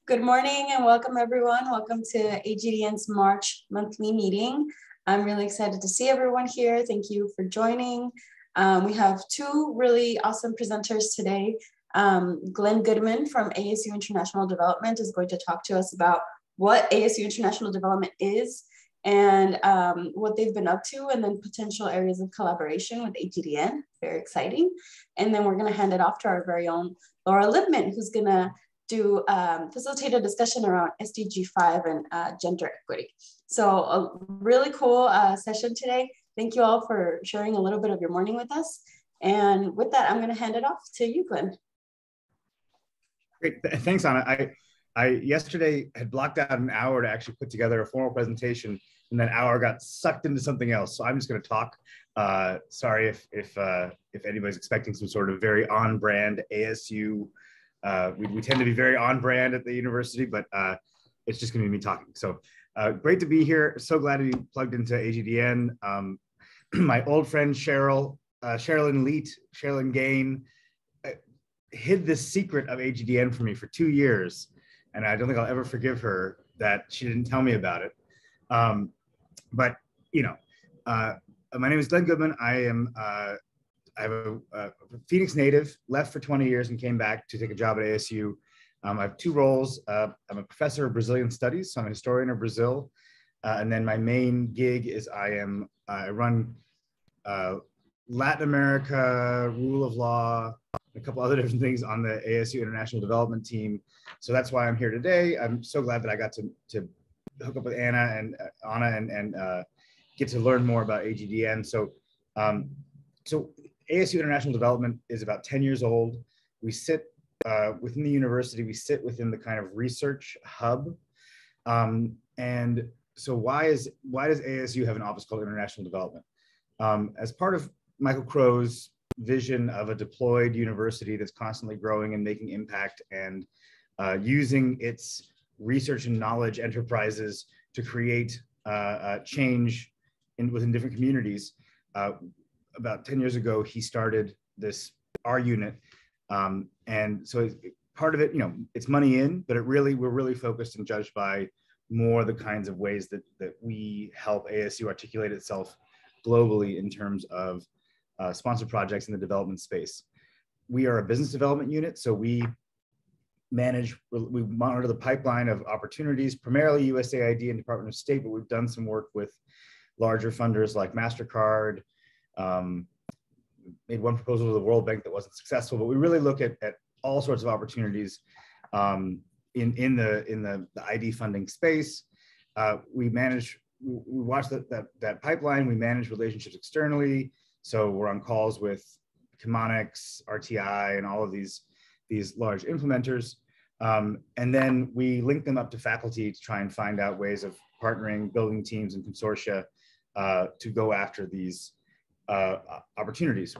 Good morning and welcome everyone. Welcome to AGDN's March monthly meeting. I'm really excited to see everyone here. Thank you for joining. We have two really awesome presenters today. Glen Goodman from ASU International Development is going to talk to us about what ASU International Development is and what they've been up to, and then potential areas of collaboration with AGDN. Very exciting. And then we're going to hand it off to our very own Laura Libman, who's going to facilitate a discussion around SDG 5 and gender equity. So a really cool session today. Thank you all for sharing a little bit of your morning with us. And with that, I'm going to hand it off to you, Glenn. Great, thanks, Anna. I yesterday had blocked out an hour to actually put together a formal presentation, and that hour got sucked into something else. So I'm just going to talk. Sorry if anybody's expecting some sort of very on-brand ASU. We tend to be very on brand at the university, but it's just gonna be me talking. So great to be here. So glad to be plugged into AGDN. My old friend Cherilyn Leet, Cherilyn Gain, hid this secret of AGDN from me for 2 years. And I don't think I'll ever forgive her that she didn't tell me about it. But you know, my name is Glen Goodman. I'm a Phoenix native, left for 20 years and came back to take a job at ASU. I have two roles. I'm a professor of Brazilian studies, so I'm a historian of Brazil. And then my main gig is I run Latin America, rule of law, a couple other different things on the ASU International Development team. So that's why I'm here today. I'm so glad that I got to hook up with Anna and get to learn more about AGDN. So ASU International Development is about 10 years old. We sit within the university, we sit within the kind of research hub. And so why does ASU have an office called International Development? As part of Michael Crow's vision of a deployed university that's constantly growing and making impact and using its research and knowledge enterprises to create change within different communities, about 10 years ago, he started our unit. And so part of it, it's money in, but we're really focused and judged by more the kinds of ways that we help ASU articulate itself globally in terms of sponsored projects in the development space. We are a business development unit, so we monitor the pipeline of opportunities, primarily USAID and Department of State, but we've done some work with larger funders like MasterCard, made one proposal to the World Bank that wasn't successful, but we really look at all sorts of opportunities in the ID funding space. We watch that pipeline. We manage relationships externally. So we're on calls with Chemonics, RTI, and all of these large implementers. And then we link them up to faculty to try and find out ways of partnering, building teams and consortia to go after these opportunities.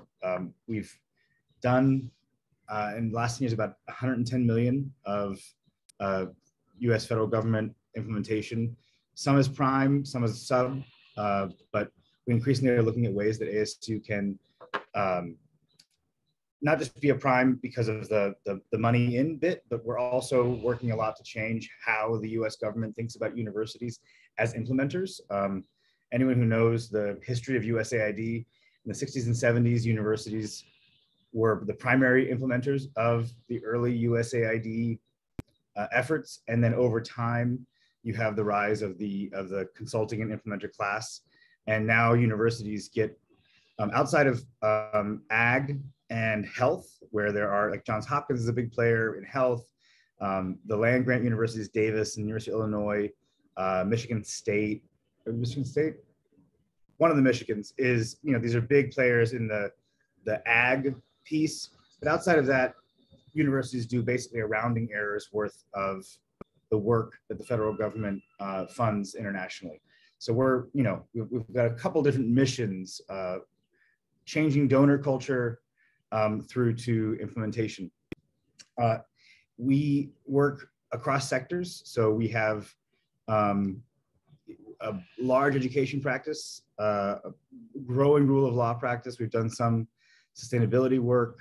We've done in the last 10 years about 110 million of US federal government implementation. Some is prime, some is sub, but we increasingly are looking at ways that ASU can not just be a prime because of the money in bit, but we're also working a lot to change how the US government thinks about universities as implementers. Anyone who knows the history of USAID, in the 60s and 70s, universities were the primary implementers of the early USAID efforts. And then over time, you have the rise of the consulting and implementer class. And now universities get outside of ag and health, where there are, like Johns Hopkins is a big player in health, the land grant universities, Davis and University of Illinois, Michigan State, one of the Michigans is, these are big players in the ag piece. But outside of that, universities do basically a rounding error's worth of the work that the federal government funds internationally. So we've got a couple different missions, changing donor culture through to implementation. We work across sectors. So we have a large education practice, a growing rule of law practice. We've done some sustainability work.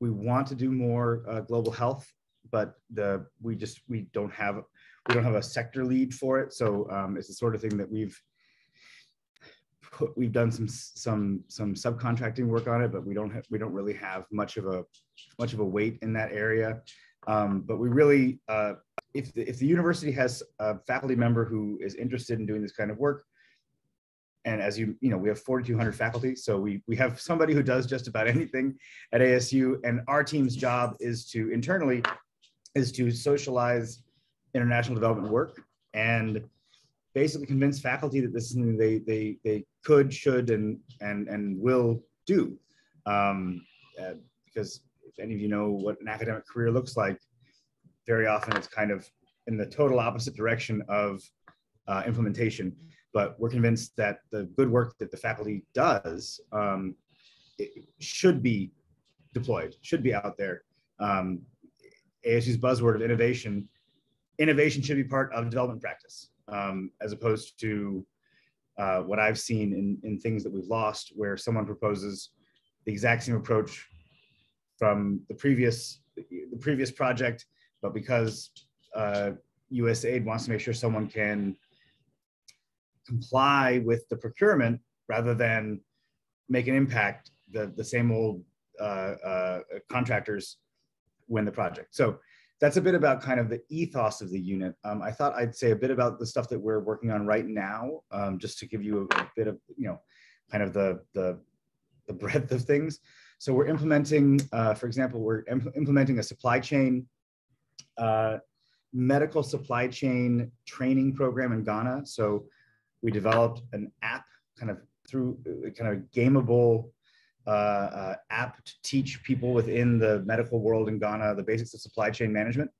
We want to do more global health, but we don't have a sector lead for it. So it's the sort of thing that we've done some subcontracting work on it, but we don't really have much of a weight in that area. But we really, if the university has a faculty member who is interested in doing this kind of work, and as we have 4,200 faculty, so we have somebody who does just about anything at ASU, and our team's job is to socialize international development work and basically convince faculty that this is something they could, should, and will do. Because if any of you know what an academic career looks like, very often it's kind of in the total opposite direction of implementation. But we're convinced that the good work that the faculty does it should be deployed, should be out there. ASU's buzzword of innovation should be part of development practice, as opposed to what I've seen in things that we've lost, where someone proposes the exact same approach from the previous project, but because USAID wants to make sure someone can comply with the procurement rather than make an impact, the same old contractors win the project. So that's a bit about kind of the ethos of the unit. I thought I'd say a bit about the stuff that we're working on right now, just to give you a bit of, kind of the breadth of things. So we're implementing, for example, we're implementing a supply chain, medical supply chain training program in Ghana. So we developed an app kind of gameable app to teach people within the medical world in Ghana the basics of supply chain management.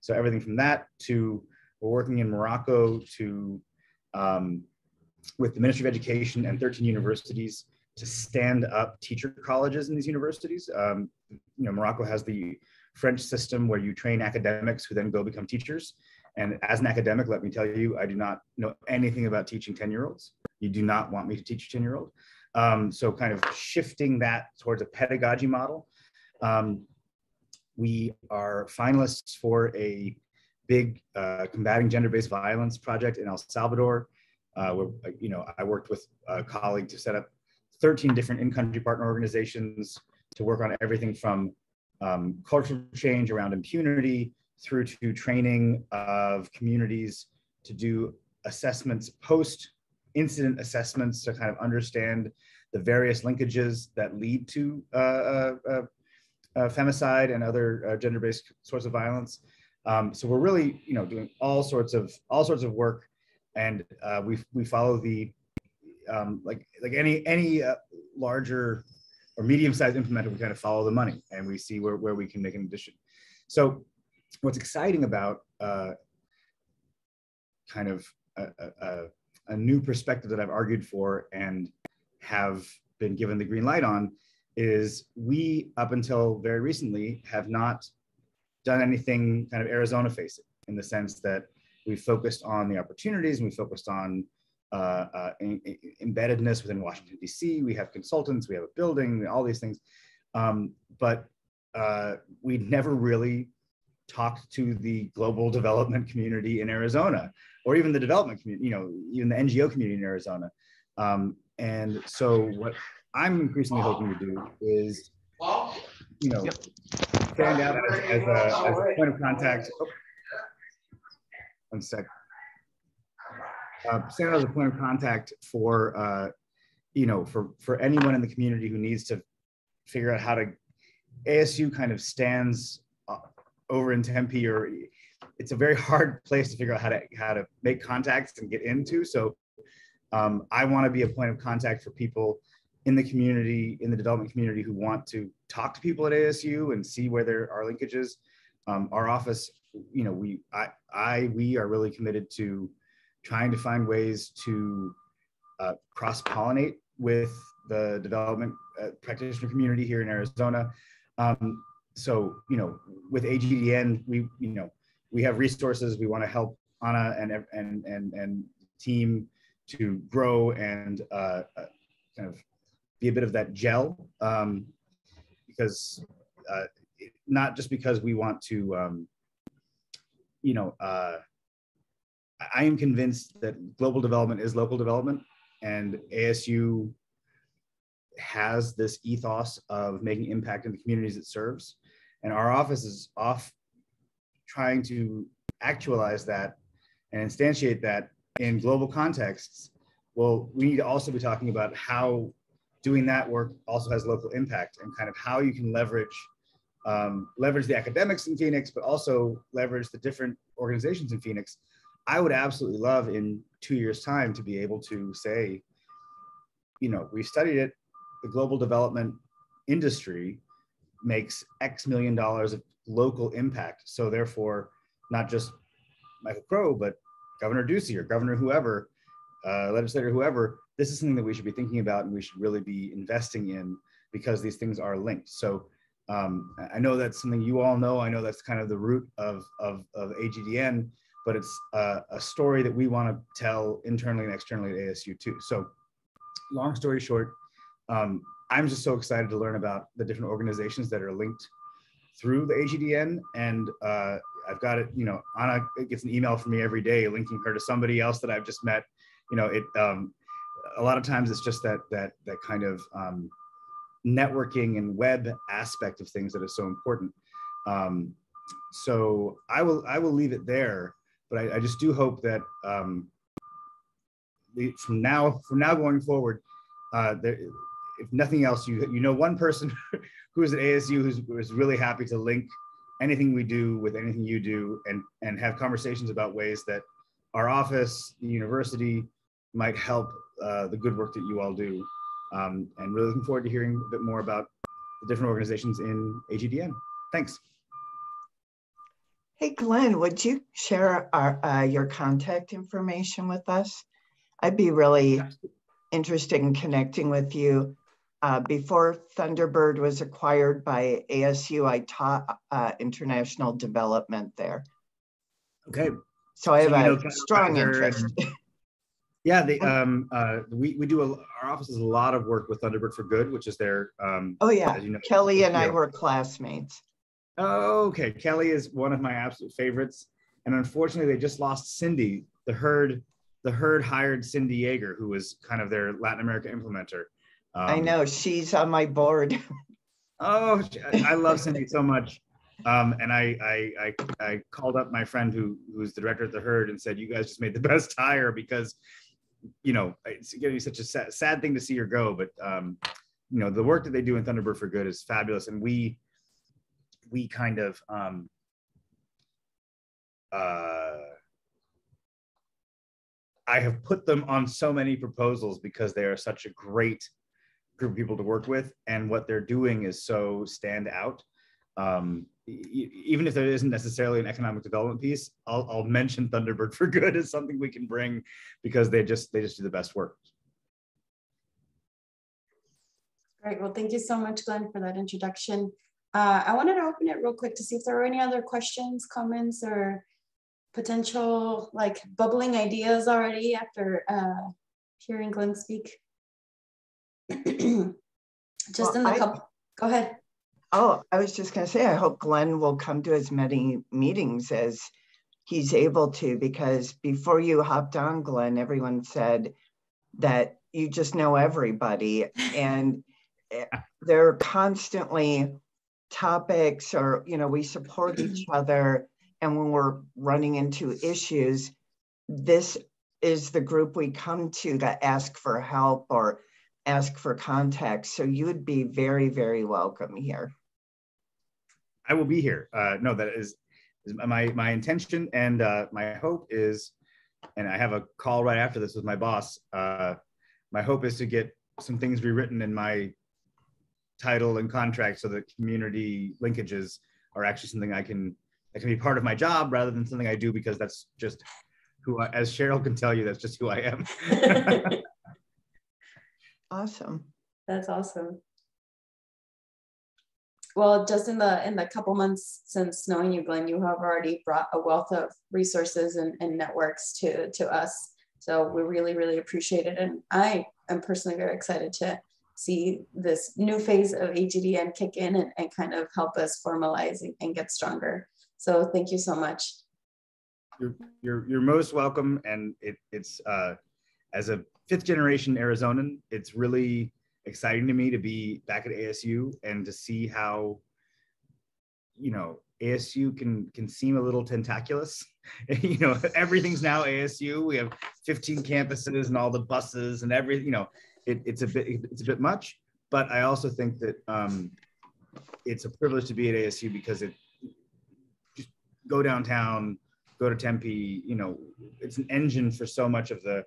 So everything from that to, we're working in Morocco to with the Ministry of Education and 13 universities to stand up teacher colleges in these universities. Morocco has the French system where you train academics who then go become teachers. And as an academic, let me tell you, I do not know anything about teaching 10-year-olds. You do not want me to teach a 10-year-old. So kind of shifting that towards a pedagogy model. We are finalists for a big combating gender-based violence project in El Salvador. Where, I worked with a colleague to set up 13 different in-country partner organizations to work on everything from cultural change around impunity through to training of communities to do assessments, post-incident assessments to kind of understand the various linkages that lead to femicide and other gender-based sorts of violence. So we're really, doing all sorts of work, and we follow the like any larger or medium-sized implementer, we kind of follow the money and we see where we can make an addition. So what's exciting about kind of a new perspective that I've argued for and have been given the green light on is we, up until very recently, have not done anything kind of Arizona facing, in the sense that we focused on the opportunities and we focused on embeddedness within Washington, DC. We have consultants, we have a building, all these things. But we never really talked to the global development community in Arizona, or even the development community, even the NGO community in Arizona. And so what I'm increasingly hoping to do is, stand out as a point of contact. Oh, one sec. Stand out as a point of contact for, for anyone in the community who needs to figure out how to, ASU kind of stands over in Tempe, or it's a very hard place to figure out how to make contacts and get into. So I want to be a point of contact for people in the community, in the development community, who want to talk to people at ASU and see where there are linkages. Our office, we are really committed to trying to find ways to cross-pollinate with the development practitioner community here in Arizona. So, with AGDN, we have resources. We want to help Anna and team to grow and kind of be a bit of that gel, because not just because we want to you know, I am convinced that global development is local development, and ASU has this ethos of making impact in the communities it serves. And our office is off trying to actualize that and instantiate that in global contexts. Well, we need to also be talking about how doing that work also has local impact, and kind of how you can leverage the academics in Phoenix, but also leverage the different organizations in Phoenix. I would absolutely love in 2 years' time to be able to say, you know, we studied it, the global development industry makes X million dollars of local impact. So therefore, not just Michael Crow, but Governor Ducey or Governor whoever, legislator whoever, this is something that we should be thinking about and we should really be investing in, because these things are linked. So I know that's something you all know. I know that's kind of the root of AGDN, but it's a story that we want to tell internally and externally at ASU too. So long story short, I'm just so excited to learn about the different organizations that are linked through the AGDN. And I've got it, you know, Anna gets an email from me every day linking her to somebody else that I've just met. You know, it a lot of times it's just that kind of networking and web aspect of things that is so important. So I will leave it there, but I just do hope that from now going forward, if nothing else, you know one person who is at ASU who's really happy to link anything we do with anything you do, and have conversations about ways that our office, the university, might help the good work that you all do. And really looking forward to hearing a bit more about the different organizations in AGDN. Thanks. Hey, Glenn, would you share your contact information with us? I'd be really interested in connecting with you. Before Thunderbird was acquired by ASU, I taught international development there. Okay. So I have a strong interest. Yeah, we do our office does a lot of work with Thunderbird for Good, which is their oh yeah, as you know, Kelly and I were classmates. Oh, okay. Kelly is one of my absolute favorites, and unfortunately, they just lost Cindy. The herd hired Cindy Yeager, who was kind of their Latin America implementer. I know, she's on my board. Oh, I love Cindy so much. And I called up my friend who's the director of the herd and said, you guys just made the best hire, because, you know, it's going to be such a sad thing to see her go. But, you know, the work that they do in Thunderbird for Good is fabulous. And we kind of, I have put them on so many proposals because they are such a great group of people to work with, and what they're doing is so stand out. Even if there isn't necessarily an economic development piece, I'll mention Thunderbird for Good as something we can bring, because they just do the best work. Great. Well, thank you so much, Glenn, for that introduction. I wanted to open it real quick to see if there were any other questions, comments, or potential like bubbling ideas already after hearing Glenn speak. Just in the couple, go ahead. Oh, I was just going to say, I hope Glenn will come to as many meetings as he's able to, because before you hopped on, Glenn, everyone said that you just know everybody, and there are constantly topics, or, you know, we support each other. And when we're running into issues, this is the group we come to ask for help or ask for context. So you would be very, very welcome here. I will be here. No, that is my intention, and my hope is, and I have a call right after this with my boss. My hope is to get some things rewritten in my title and contract so that community linkages are actually something that can be part of my job, rather than something I do because that's just who as Cheryl can tell you, that's just who I am. Awesome. That's awesome. Well, just in the couple months since knowing you, Glenn, you have already brought a wealth of resources and networks to us. So we really, really appreciate it. And I am personally very excited to see this new phase of AGDN kick in and kind of help us formalize and get stronger. So thank you so much. You're most welcome, and it's as a 5th generation Arizonan, it's really exciting to me to be back at ASU and to see how, you know, ASU can seem a little tentaculous. You know, everything's now ASU. We have 15 campuses and all the buses and everything. You know, it's a bit much. But I also think that it's a privilege to be at ASU because it just go downtown, go to Tempe. You know, it's an engine for so much of the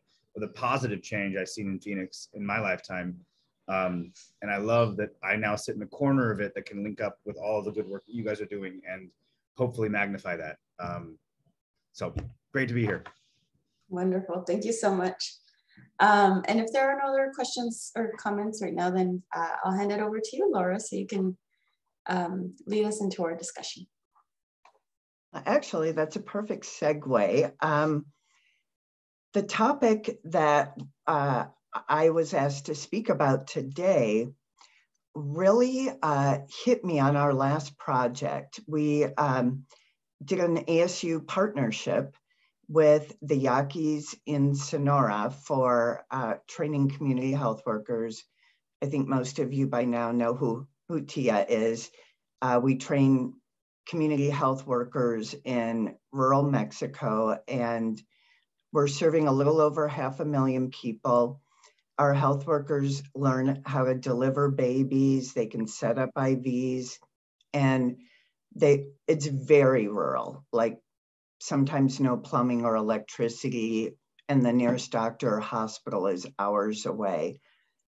positive change I've seen in Phoenix in my lifetime. And I love that I now sit in the corner of it that can link up with all of the good work that you guys are doing and hopefully magnify that. So great to be here. Wonderful, thank you so much. And if there are no other questions or comments right now, then I'll hand it over to you, Laura, so you can lead us into our discussion. Actually, that's a perfect segue. The topic that I was asked to speak about today really hit me on our last project. We did an ASU partnership with the Yaquis in Sonora for training community health workers. I think most of you by now know who TIA is. We train community health workers in rural Mexico, and we're serving a little over 500,000 people. Our health workers learn how to deliver babies, they can set up IVs, and it's very rural, like sometimes no plumbing or electricity, and the nearest doctor or hospital is hours away.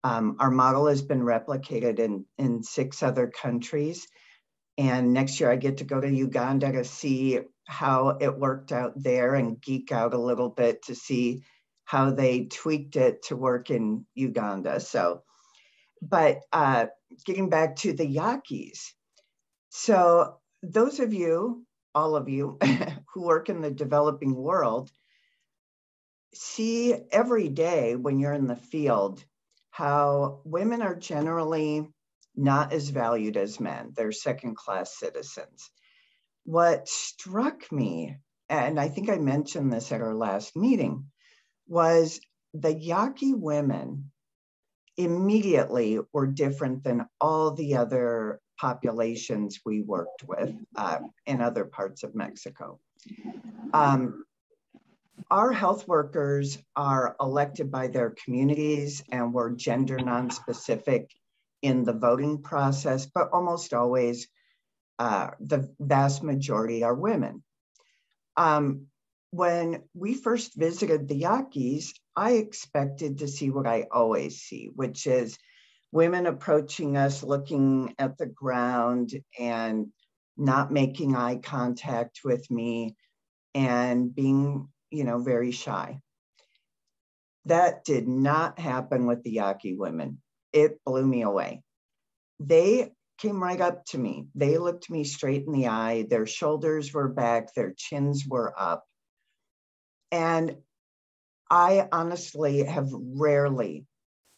Our model has been replicated in 6 other countries. And next year I get to go to Uganda to see how it worked out there and geek out a little bit to see how they tweaked it to work in Uganda. So, but getting back to the Yaquis. So those of you, all of you who work in the developing world, see every day when you're in the field how women are generally not as valued as men. They're second-class citizens. What struck me, and I think I mentioned this at our last meeting, was the Yaqui women immediately were different than all the other populations we worked with in other parts of Mexico. Our health workers are elected by their communities, and we're gender non-specific in the voting process, but almost always the vast majority are women. When we first visited the Yaquis, I expected to see what I always see, which is women approaching us, looking at the ground and not making eye contact with me and being, you know, very shy. That did not happen with the Yaqui women. It blew me away. They came right up to me. They looked me straight in the eye. Their shoulders were back, their chins were up. And I honestly have rarely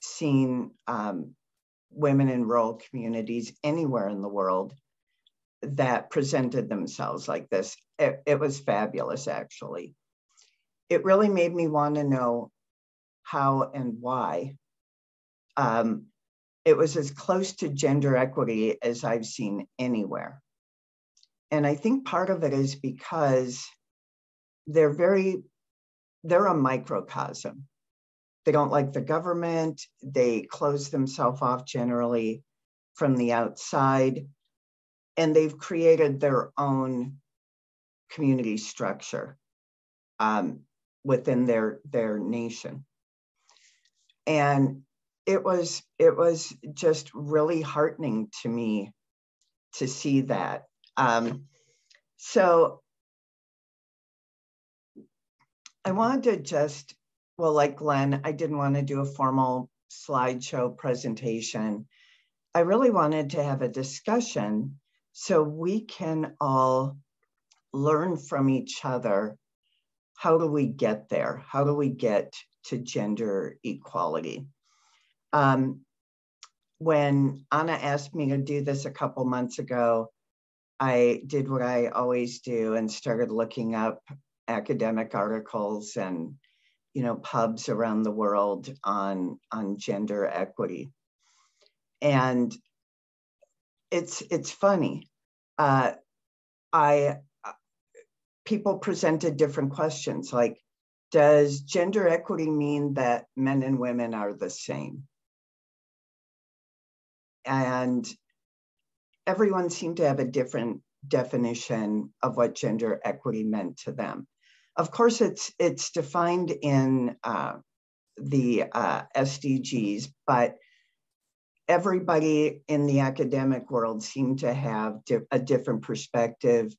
seen women in rural communities anywhere in the world that presented themselves like this. It was fabulous, actually. It really made me want to know how and why. It was as close to gender equity as I've seen anywhere. And I think part of it is because they're a microcosm. They don't like the government. They close themselves off generally from the outside. And they've created their own community structure within their nation. And it was just really heartening to me to see that. So I wanted to just, well, like Glenn, I didn't want to do a formal slideshow presentation. I really wanted to have a discussion so we can all learn from each other. How do we get there? How do we get to gender equality? When Anna asked me to do this a couple months ago, I did what I always do and started looking up academic articles and, you know, pubs around the world on gender equity. And it's funny. People presented different questions, like, does gender equity mean that men and women are the same? And everyone seemed to have a different definition of what gender equity meant to them. Of course, it's defined in the SDGs, but everybody in the academic world seemed to have a different perspective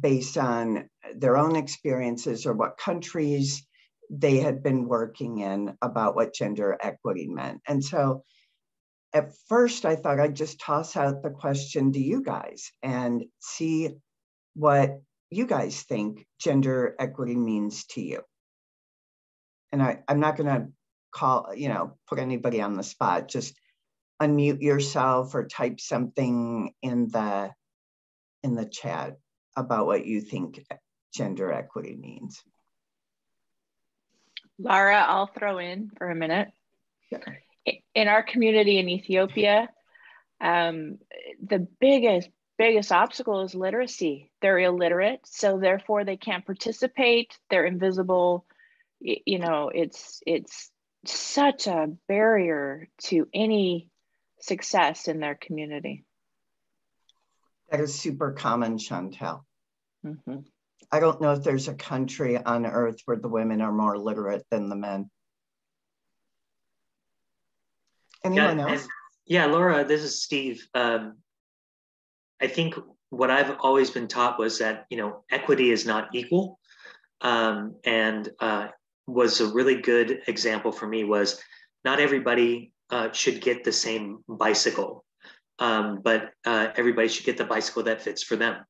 based on their own experiences or what countries they had been working in about what gender equity meant. And so at first I thought I'd just toss out the question to you guys and see what you guys think gender equity means to you. And I'm not gonna put anybody on the spot, just unmute yourself or type something in the chat about what you think gender equity means. Laura, I'll throw in for a minute. Sure. In our community in Ethiopia, the biggest obstacle is literacy. They're illiterate, so therefore they can't participate. They're invisible. You know, it's such a barrier to any success in their community. That is super common, Chantal. Mm-hmm. I don't know if there's a country on earth where the women are more literate than the men. Anyone else? Yeah, Laura, this is Steve. I think what I've always been taught was that, you know, equity is not equal. And was a really good example for me was not everybody should get the same bicycle, but everybody should get the bicycle that fits for them.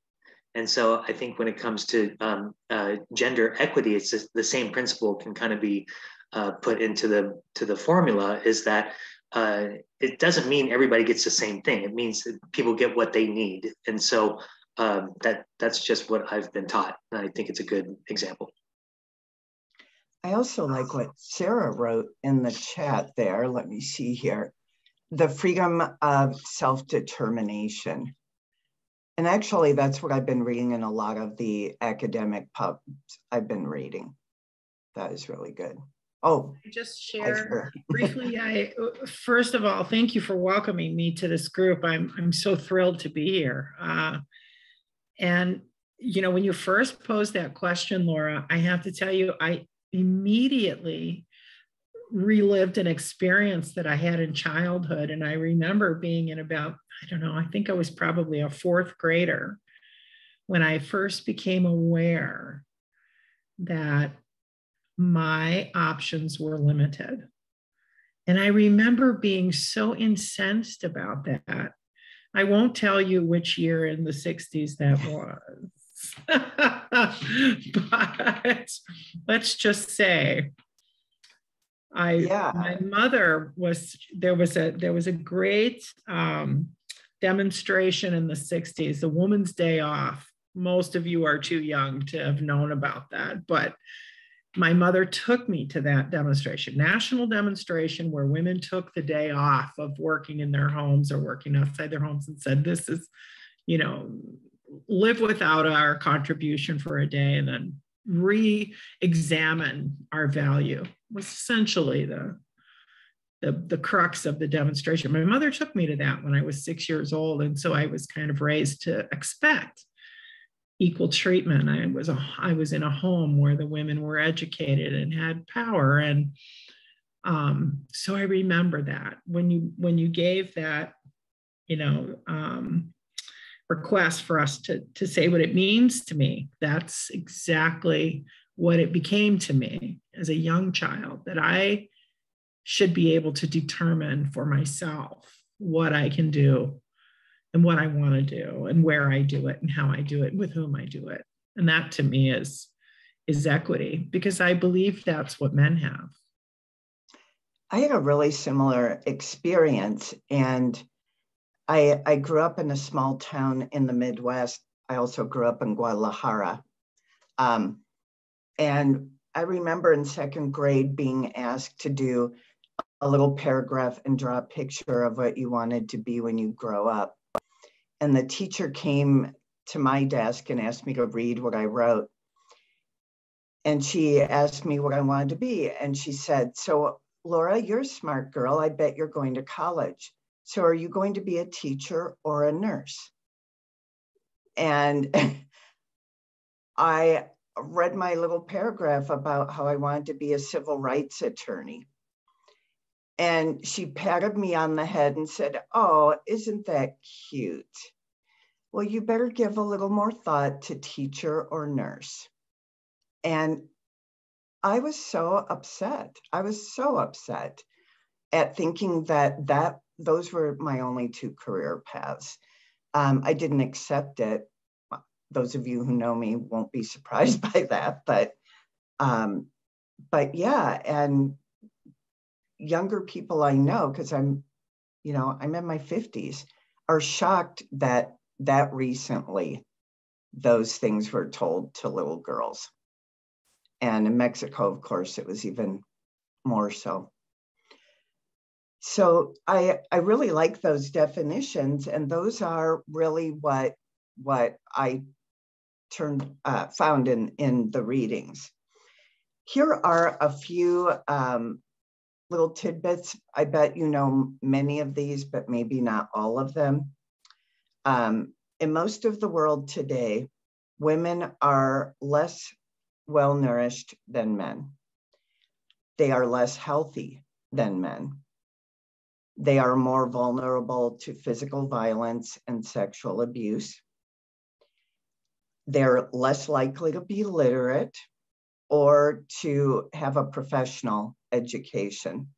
And so I think when it comes to gender equity, it's just the same principle can kind of be put into the formula, is that it doesn't mean everybody gets the same thing. It means that people get what they need. And so that's just what I've been taught. And I think it's a good example. I also like what Sarah wrote in the chat there. Let me see here. The freedom of self-determination. And actually, that's what I've been reading in a lot of the academic pubs I've been reading. That is really good. Oh, just share briefly. First of all, thank you for welcoming me to this group. I'm so thrilled to be here. And you know, when you first posed that question, Laura, I have to tell you, I immediately relived an experience that I had in childhood. And I remember being in about, I don't know, I think I was probably a fourth grader when I first became aware that my options were limited. And I remember being so incensed about that. I won't tell you which year in the 60s that was. But let's just say my mother was, there was a great demonstration in the 60s, the Woman's Day Off. Most of you are too young to have known about that, but my mother took me to that demonstration, national demonstration, where women took the day off of working in their homes or working outside their homes and said, this is, you know, live without our contribution for a day and then re-examine our value, was essentially the crux of the demonstration. My mother took me to that when I was 6 years old. And so I was kind of raised to expect equal treatment. I was in a home where the women were educated and had power. And so I remember that when you gave that, you know, request for us to say what it means to me, that's exactly what it became to me as a young child, that I should be able to determine for myself what I can do and what I want to do and where I do it and how I do it and with whom I do it. And that to me is equity, because I believe that's what men have. I had a really similar experience, and I grew up in a small town in the Midwest. I also grew up in Guadalajara. And I remember in second grade being asked to do a little paragraph and draw a picture of what you wanted to be when you grow up. And the teacher came to my desk and asked me to read what I wrote. And she asked me what I wanted to be. And she said, so Laura, you're a smart girl. I bet you're going to college. So are you going to be a teacher or a nurse? And I read my little paragraph about how I wanted to be a civil rights attorney. And she patted me on the head and said, oh, isn't that cute? Well, you better give a little more thought to teacher or nurse. And I was so upset. I was so upset at thinking that those were my only two career paths. I didn't accept it. Those of you who know me won't be surprised by that, but yeah, and younger people I know, because I'm in my 50s, are shocked that recently those things were told to little girls. And in Mexico, of course, it was even more so. So I really like those definitions, and those are really what I found in the readings. Here are a few little tidbits. I bet you know many of these, but maybe not all of them. In most of the world today, women are less well-nourished than men. They are less healthy than men. They are more vulnerable to physical violence and sexual abuse. They're less likely to be literate or to have a professional education.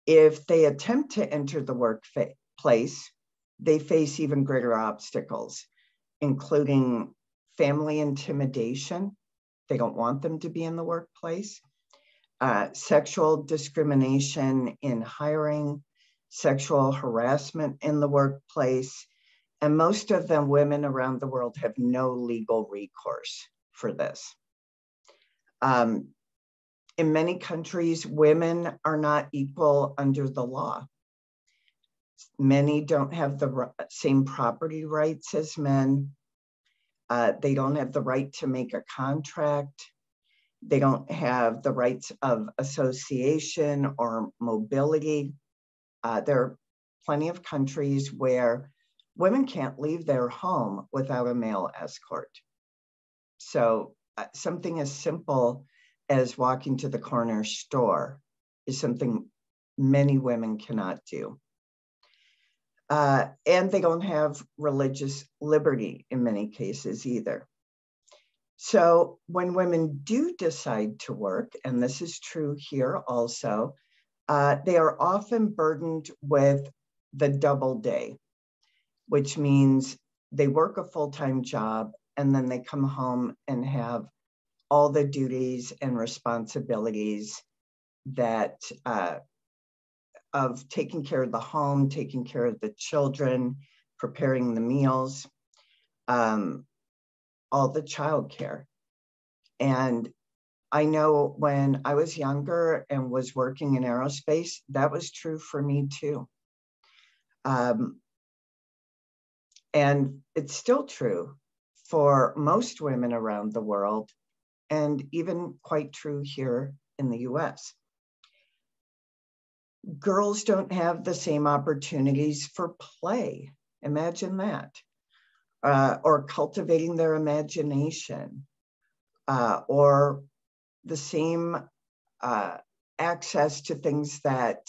If they attempt to enter the workplace, they face even greater obstacles, including family intimidation. They don't want them to be in the workplace. Sexual discrimination in hiring, sexual harassment in the workplace, and most of them, women around the world, have no legal recourse for this. In many countries, women are not equal under the law. Many don't have the same property rights as men. They don't have the right to make a contract. They don't have the rights of association or mobility. There are plenty of countries where women can't leave their home without a male escort. So something as simple as walking to the corner store is something many women cannot do. And they don't have religious liberty in many cases either. So when women do decide to work, and this is true here also, they are often burdened with the double day, which means they work a full-time job and then they come home and have all the duties and responsibilities that of taking care of the home, taking care of the children, preparing the meals, all the childcare. And I know when I was younger and was working in aerospace, that was true for me too. And it's still true for most women around the world, and even quite true here in the US. Girls don't have the same opportunities for play. Imagine that. Or cultivating their imagination, or the same access to things that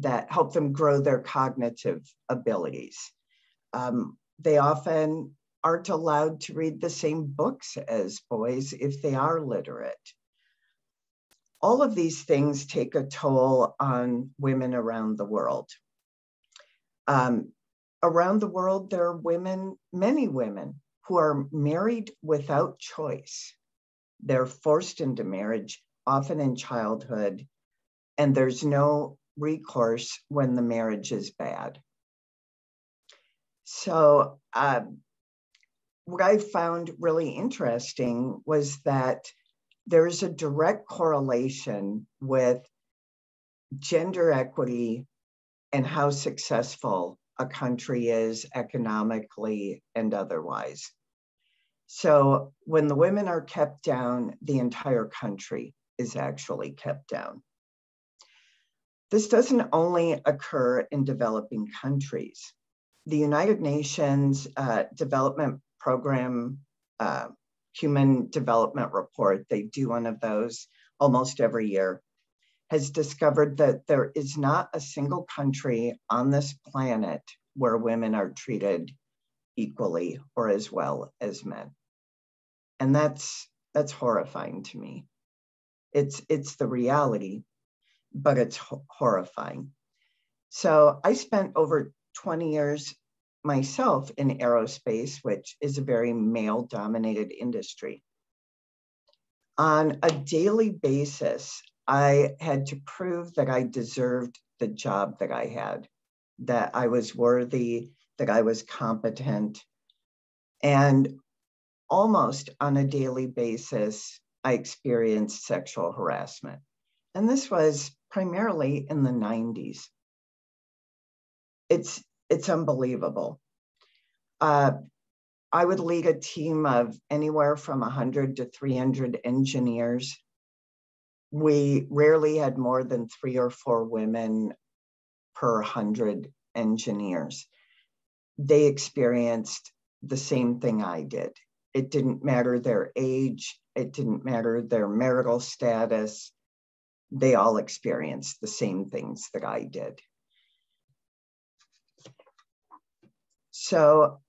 help them grow their cognitive abilities. They often aren't allowed to read the same books as boys if they are literate. All of these things take a toll on women around the world. Around the world, there are women, many women, who are married without choice. They're forced into marriage, often in childhood, and there's no recourse when the marriage is bad. So what I found really interesting was that there's a direct correlation with gender equity and how successful a country is economically and otherwise. So when the women are kept down, the entire country is actually kept down. This doesn't only occur in developing countries. The United Nations Development Program, Human Development Report, they do one of those almost every year, has discovered that there is not a single country on this planet where women are treated equally or as well as men. And that's horrifying to me. It's the reality, but it's horrifying. So I spent over 20 years myself in aerospace, which is a very male-dominated industry. On a daily basis, I had to prove that I deserved the job that I had, that I was worthy, that I was competent. And almost on a daily basis, I experienced sexual harassment. And this was primarily in the 90s. It's unbelievable. I would lead a team of anywhere from 100 to 300 engineers. We rarely had more than 3 or 4 women per 100 engineers. They experienced the same thing I did. It didn't matter their age. It didn't matter their marital status. They all experienced the same things that I did. So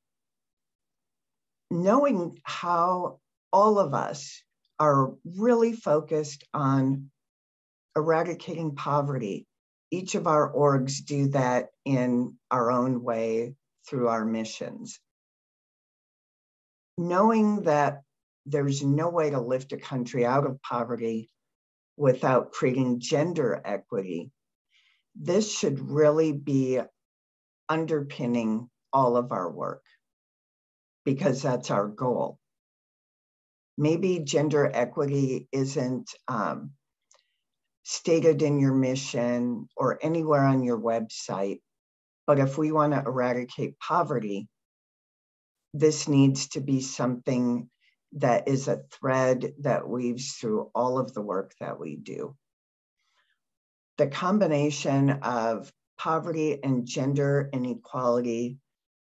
knowing how all of us are really focused on eradicating poverty, each of our orgs do that in our own way through our missions. Knowing that there's no way to lift a country out of poverty without creating gender equity, this should really be underpinning all of our work, because that's our goal. Maybe gender equity isn't stated in your mission or anywhere on your website, but if we want to eradicate poverty, this needs to be something that is a thread that weaves through all of the work that we do. The combination of poverty and gender inequality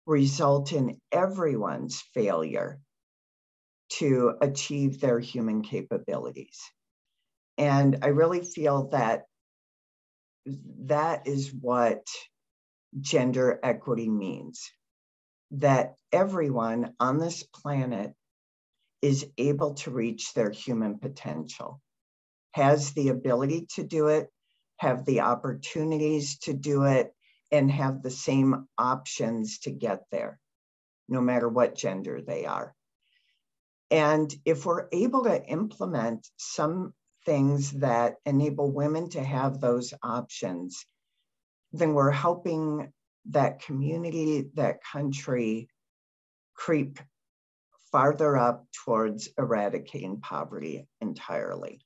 result in everyone's failure to achieve their human capabilities. And I really feel that that is what gender equity means, that everyone on this planet is able to reach their human potential, has the ability to do it, have the opportunities to do it, and have the same options to get there, no matter what gender they are. And if we're able to implement some things that enable women to have those options, then we're helping that community, that country creep farther up towards eradicating poverty entirely.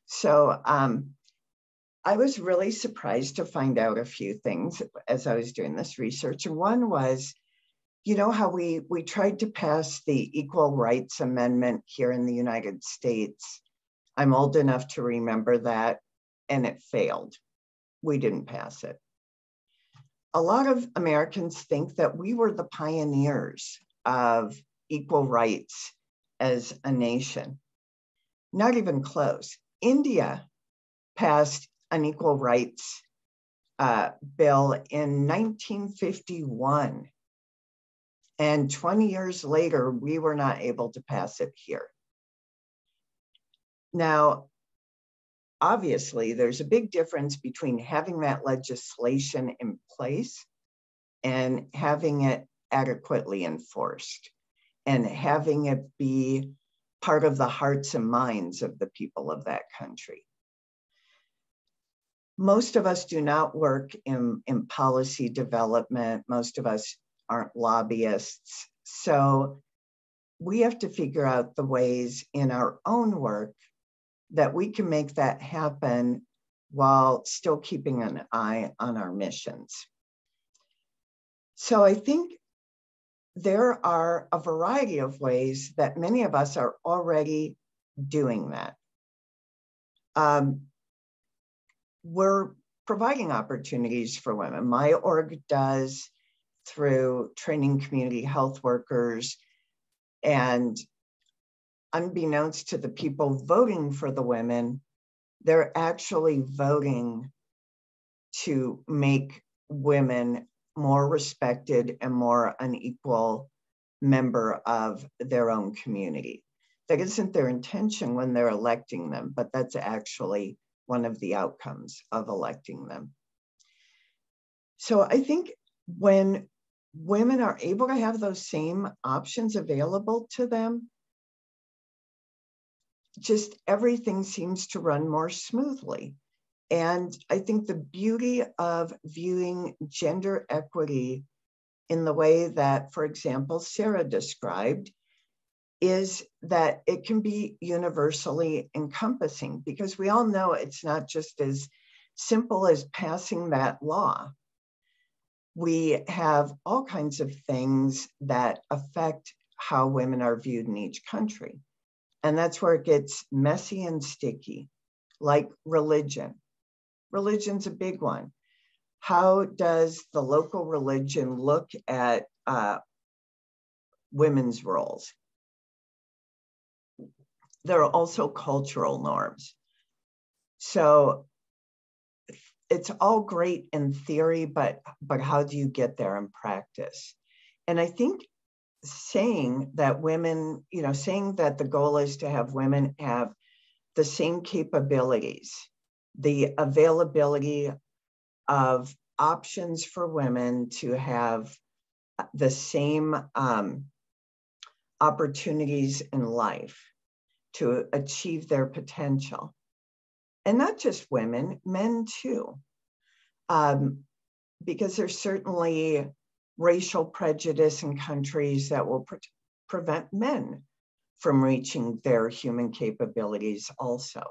So I was really surprised to find out a few things as I was doing this research. And one was, you know how we tried to pass the Equal Rights Amendment here in the United States. I'm old enough to remember that, and it failed. We didn't pass it. A lot of Americans think that we were the pioneers of equal rights as a nation. Not even close. India passed an equal rights bill in 1951. And 20 years later, we were not able to pass it here. Now, obviously, there's a big difference between having that legislation in place and having it adequately enforced and having it be part of the hearts and minds of the people of that country. Most of us do not work in policy development. Most of us aren't lobbyists. So we have to figure out the ways in our own work that we can make that happen while still keeping an eye on our missions. So I think there are a variety of ways that many of us are already doing that. We're providing opportunities for women. My org does, through training community health workers, and unbeknownst to the people voting for the women, they're actually voting to make women more respected and more an equal member of their own community. That isn't their intention when they're electing them, but that's actually one of the outcomes of electing them. So I think when women are able to have those same options available to them, just everything seems to run more smoothly. And I think the beauty of viewing gender equity in the way that, for example, Sarah described, is that it can be universally encompassing, because we all know it's not just as simple as passing that law. We have all kinds of things that affect how women are viewed in each country. And that's where it gets messy and sticky, like religion. Religion's a big one. How does the local religion look at women's roles? There are also cultural norms. So it's all great in theory, but how do you get there in practice? And I think saying that women, saying that the goal is to have women have the same capabilities, the availability of options for women to have the same opportunities in life to achieve their potential. And not just women, men too. Because there's certainly racial prejudice in countries that will prevent men from reaching their human capabilities also,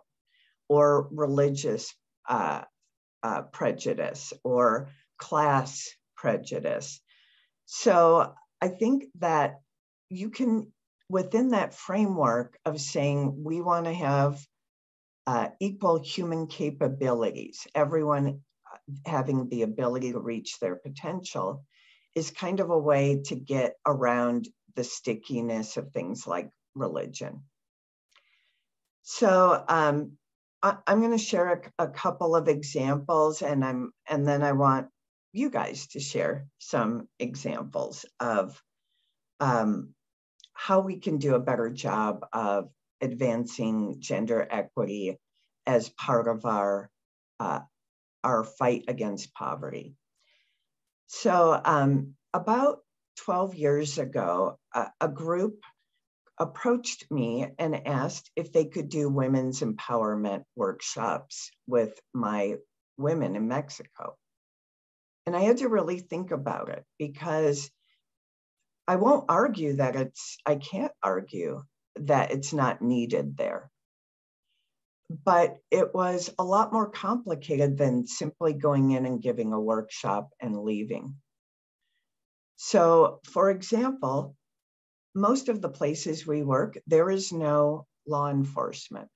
or religious prejudice or class prejudice. So I think that you can, within that framework of saying we want to have equal human capabilities, everyone having the ability to reach their potential, is kind of a way to get around the stickiness of things like religion. So I'm going to share a couple of examples, and then I want you guys to share some examples of how we can do a better job of advancing gender equity as part of our fight against poverty. So about 12 years ago, a group approached me and asked if they could do women's empowerment workshops with my women in Mexico. And I had to really think about it, because I won't argue that I can't argue that it's not needed there. But it was a lot more complicated than simply going in and giving a workshop and leaving. So, for example, most of the places we work, there is no law enforcement.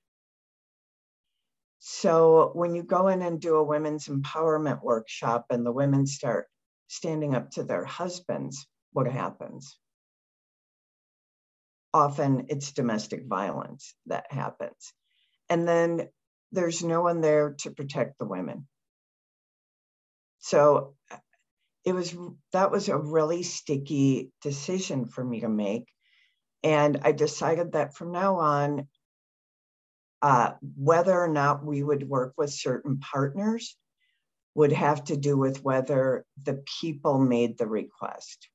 So when you go in and do a women's empowerment workshop and the women start standing up to their husbands, what happens? Often it's domestic violence that happens. And then there's no one there to protect the women. So that was a really sticky decision for me to make. And I decided that from now on, whether or not we would work with certain partners would have to do with whether the people made the request,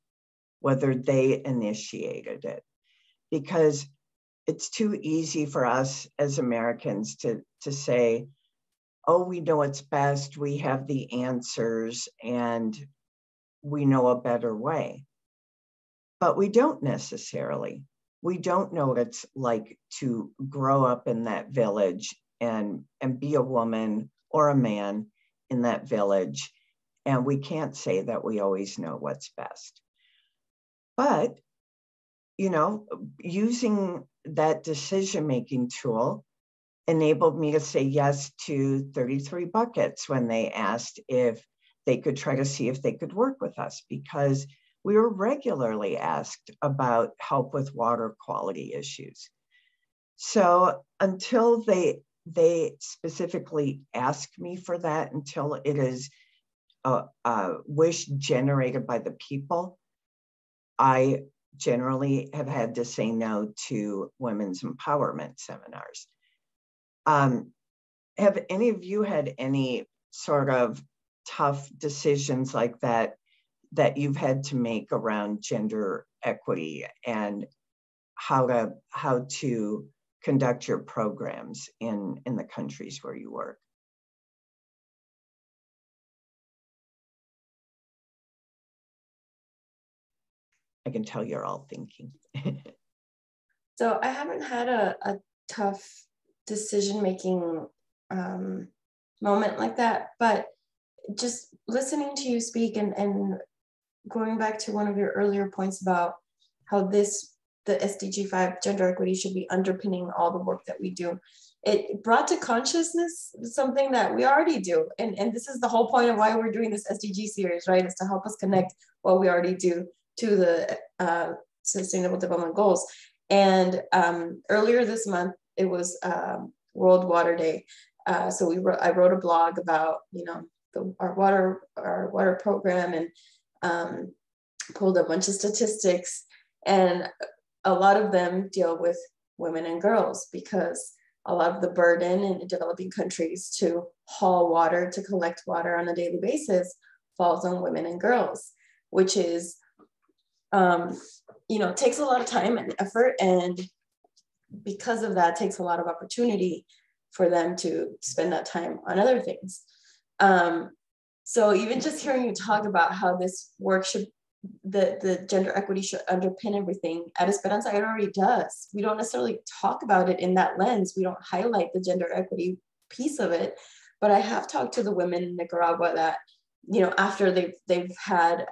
whether they initiated it. Because it's too easy for us as Americans to say, oh, we know what's best, we have the answers, and we know a better way. but we don't necessarily. We don't know what it's like to grow up in that village and be a woman or a man in that village. And we can't say that we always know what's best. But, you know, using that decision-making tool enabled me to say yes to 33 Buckets when they asked if they could try to see if they could work with us, because we were regularly asked about help with water quality issues. So until they specifically ask me for that, until it is a wish generated by the people, I generally have had to say no to women's empowerment seminars. Have any of you had any sort of tough decisions like that you've had to make around gender equity and how to conduct your programs in the countries where you work? I can tell you're all thinking. So I haven't had a tough decision-making moment like that, but just listening to you speak and going back to one of your earlier points about how the SDG 5 gender equity should be underpinning all the work that we do. It brought to consciousness something that we already do. And this is the whole point of why we're doing this SDG series, right? Is to help us connect what we already do to the Sustainable Development Goals. And earlier this month, it was World Water Day. So I wrote a blog about, you know, our water program, and pulled a bunch of statistics, and a lot of them deal with women and girls, because a lot of the burden in developing countries to haul water, to collect water on a daily basis, falls on women and girls, which is, you know, takes a lot of time and effort, and because of that, takes a lot of opportunity for them to spend that time on other things. So even just hearing you talk about how this work should, the gender equity should underpin everything, at Esperanca it already does. We don't necessarily talk about it in that lens. We don't highlight the gender equity piece of it, but I have talked to the women in Nicaragua that, you know, after they've had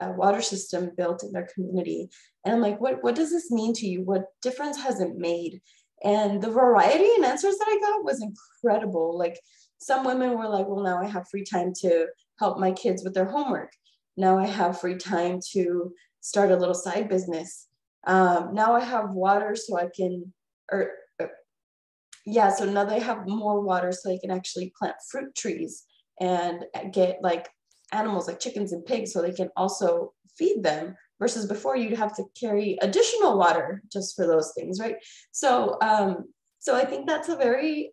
a water system built in their community, and I'm like, what does this mean to you? What difference has it made? And the variety in answers that I got was incredible. Like, some women were like, well, now I have free time to help my kids with their homework. Now I have free time to start a little side business. Now I have water so I can, so now they have more water so they can actually plant fruit trees and get like animals like chickens and pigs so they can also feed them, versus before you'd have to carry additional water just for those things, right? So, so I think that's a very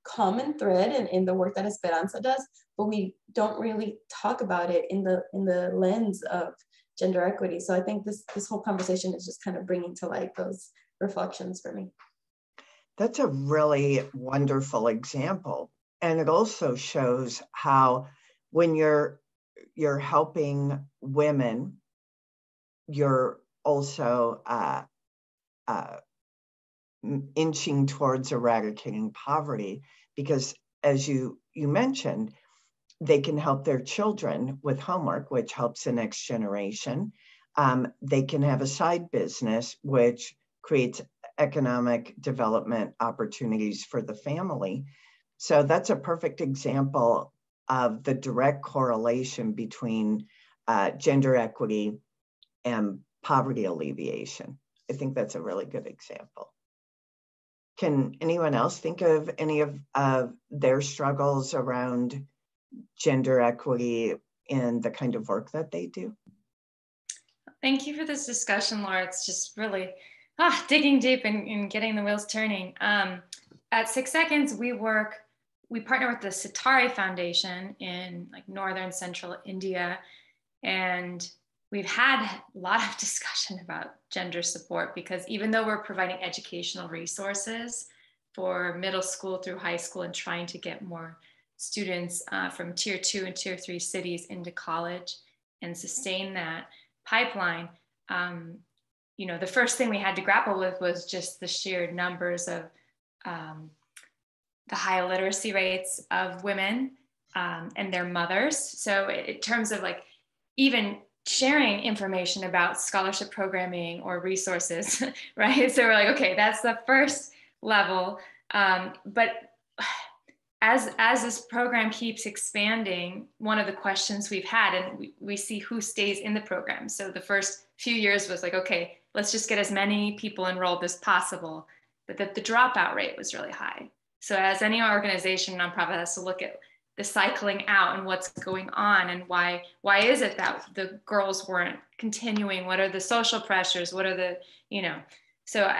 common thread in the work that Esperanca does, but we don't really talk about it in the lens of gender equity. So I think this whole conversation is just kind of bringing to light those reflections for me. That's a really wonderful example. And it also shows how when you're helping women, you're also inching towards eradicating poverty, because as you mentioned, they can help their children with homework, which helps the next generation. They can have a side business, which creates economic development opportunities for the family. So that's a perfect example of the direct correlation between gender equity and poverty alleviation. I think that's a really good example. Can anyone else think of any of their struggles around gender equity in the kind of work that they do? Thank you for this discussion, Laura. It's just really digging deep and getting the wheels turning. At 6 Seconds, we partner with the Sitari Foundation in like northern central India, and we've had a lot of discussion about gender support, because even though we're providing educational resources for middle school through high school and trying to get more students from tier 2 and tier 3 cities into college and sustain that, pipeline, you know, the first thing we had to grapple with was just the sheer numbers of the high illiteracy rates of women and their mothers. So in terms of like even sharing information about scholarship programming or resources, right? So we're like, okay, that's the first level. But as this program keeps expanding, one of the questions we've had, and we see who stays in the program. So the first few years was like, okay, let's just get as many people enrolled as possible. But the dropout rate was really high. So as any organization, nonprofit has to look at the cycling out and what's going on and why is it that the girls weren't continuing? What are the social pressures? What are the, you know, so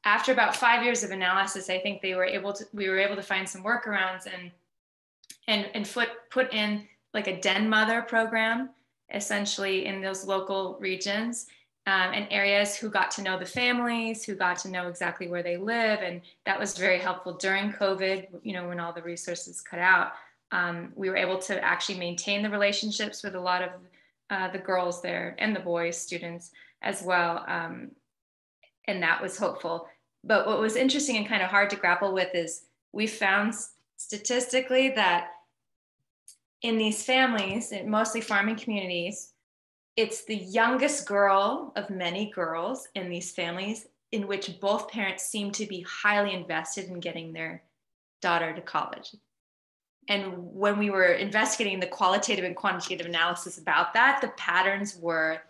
after about 5 years of analysis, I think we were able to find some workarounds and put in like a den mother program, essentially in those local regions and areas who got to know the families, who got to know exactly where they live. And that was very helpful during COVID, you know, when all the resources cut out. We were able to actually maintain the relationships with a lot of the girls there and the boys, students as well. And that was hopeful. But what was interesting and kind of hard to grapple with is we found statistically that in these families, mostly farming communities, it's the youngest girl of many girls in these families in which both parents seem to be highly invested in getting their daughter to college. And when we were investigating the qualitative and quantitative analysis about that, the patterns were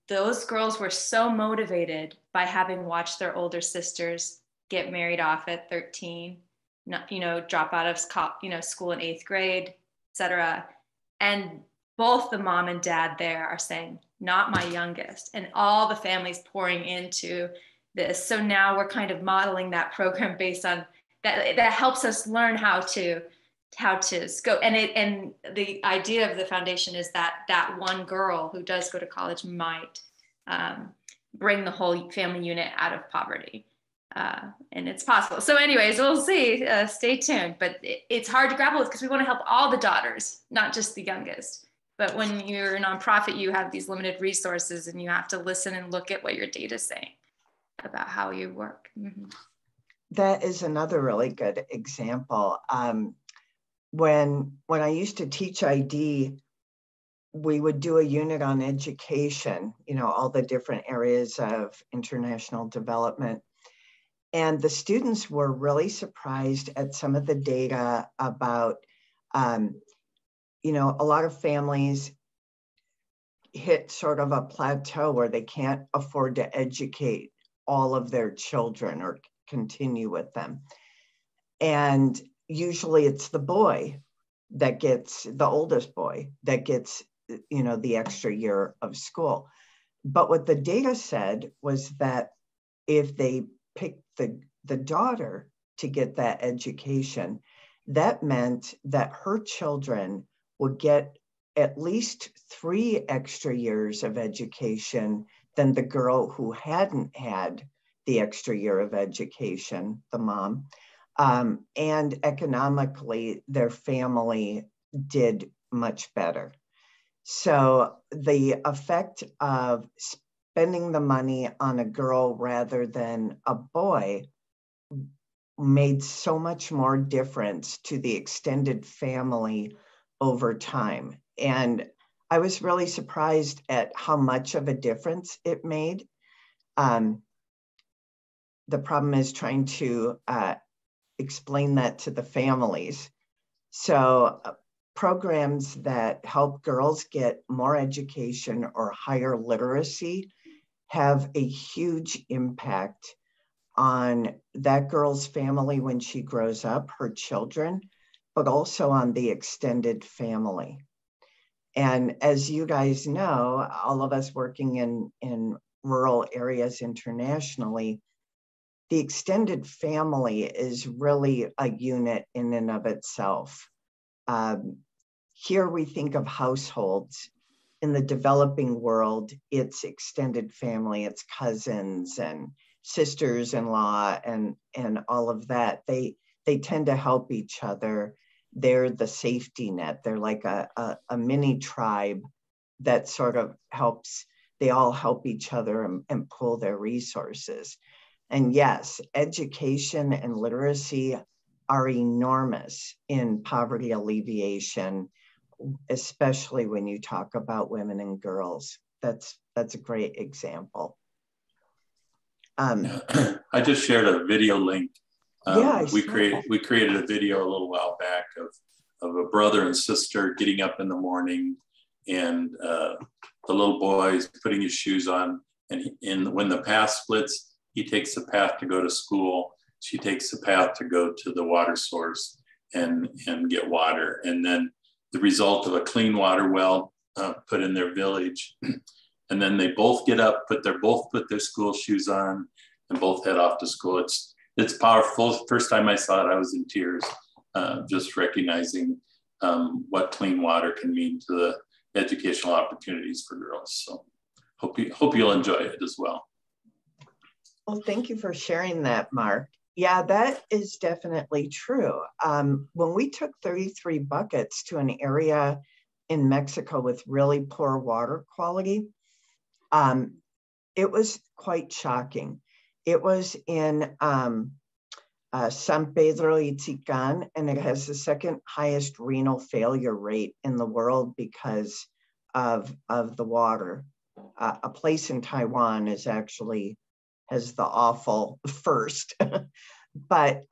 those girls were so motivated by having watched their older sisters get married off at 13, you know, drop out of school in 8th grade, et cetera. And both the mom and dad there are saying, not my youngest, and all the families pouring into this. So now we're kind of modeling that program based on that. That helps us learn how to scope. And the idea of the foundation is that one girl who does go to college might bring the whole family unit out of poverty. And it's possible. So anyways, we'll see, stay tuned, but it's hard to grapple with because we want to help all the daughters, not just the youngest. But when you're a nonprofit, you have these limited resources and you have to listen and look at what your data is saying about how you work. Mm-hmm. That is another really good example. When I used to teach ID, we would do a unit on education, you know, all the different areas of international development. And the students were really surprised at some of the data about, you know, a lot of families hit sort of a plateau where they can't afford to educate all of their children or continue with them. And usually it's the boy that gets, the oldest boy that gets, you know, the extra year of school. But what the data said was that if they picked the daughter to get that education, that meant that her children would get at least 3 extra years of education than the girl who hadn't had the extra year of education, the mom. And economically, their family did much better. So the effect of spending the money on a girl rather than a boy made so much more difference to the extended family over time. And I was really surprised at how much of a difference it made. The problem is trying to explain that to the families. So programs that help girls get more education or higher literacy have a huge impact on that girl's family when she grows up, her children, but also on the extended family. And as you guys know, all of us working in rural areas internationally, the extended family is really a unit in and of itself. Here we think of households. In the developing world, it's extended family, it's cousins and sisters-in-law and all of that. They tend to help each other. They're the safety net. They're like a mini tribe that sort of helps, they all help each other and pool their resources. And yes, education and literacy are enormous in poverty alleviation, especially when you talk about women and girls. That's a great example. I just shared a video link. Yeah, we created a video a little while back of a brother and sister getting up in the morning, and the little boy is putting his shoes on, and when the path splits, he takes the path to go to school. She takes the path to go to the water source and get water. And then the result of a clean water well put in their village. And then they both get up, both put their school shoes on, and both head off to school. It's powerful. First time I saw it, I was in tears, just recognizing what clean water can mean to the educational opportunities for girls. So hope you'll enjoy it as well. Well, thank you for sharing that, Mark. Yeah, that is definitely true. When we took 33 buckets to an area in Mexico with really poor water quality, it was quite shocking. It was in San Pedro Itzican, and it has the second highest renal failure rate in the world because of the water. A place in Taiwan has the awful first, but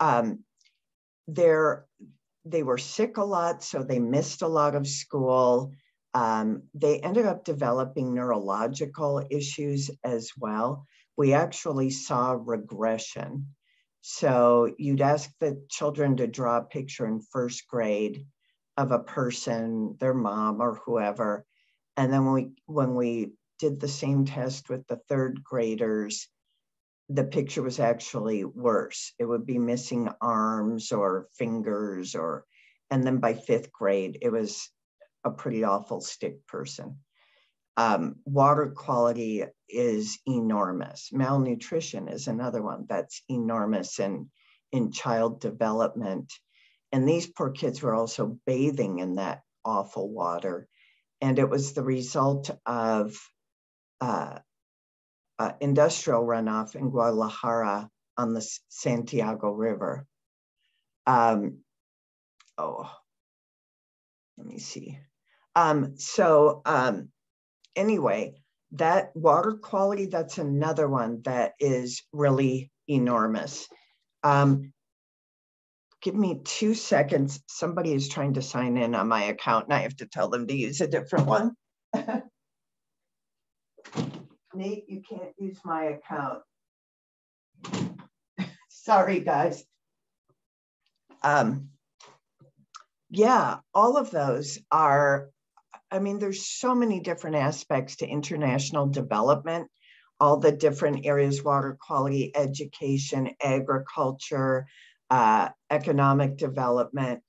they were sick a lot, so they missed a lot of school. They ended up developing neurological issues as well. We actually saw regression. So you'd ask the children to draw a picture in first grade of a person, their mom or whoever. And then when we did the same test with the third graders, the picture was actually worse. It would be missing arms or fingers, and then by fifth grade, it was a pretty awful stick person. Water quality is enormous. Malnutrition is another one that's enormous in child development. And these poor kids were also bathing in that awful water. And it was the result of industrial runoff in Guadalajara on the Santiago River. Let me see. Anyway, that water quality, that's another one that is really enormous. Give me 2 seconds. Somebody is trying to sign in on my account and I have to tell them to use a different one. Nate, you can't use my account. Sorry, guys. Yeah, all of those are, I mean, there's so many different aspects to international development, all the different areas: water quality, education, agriculture, economic development.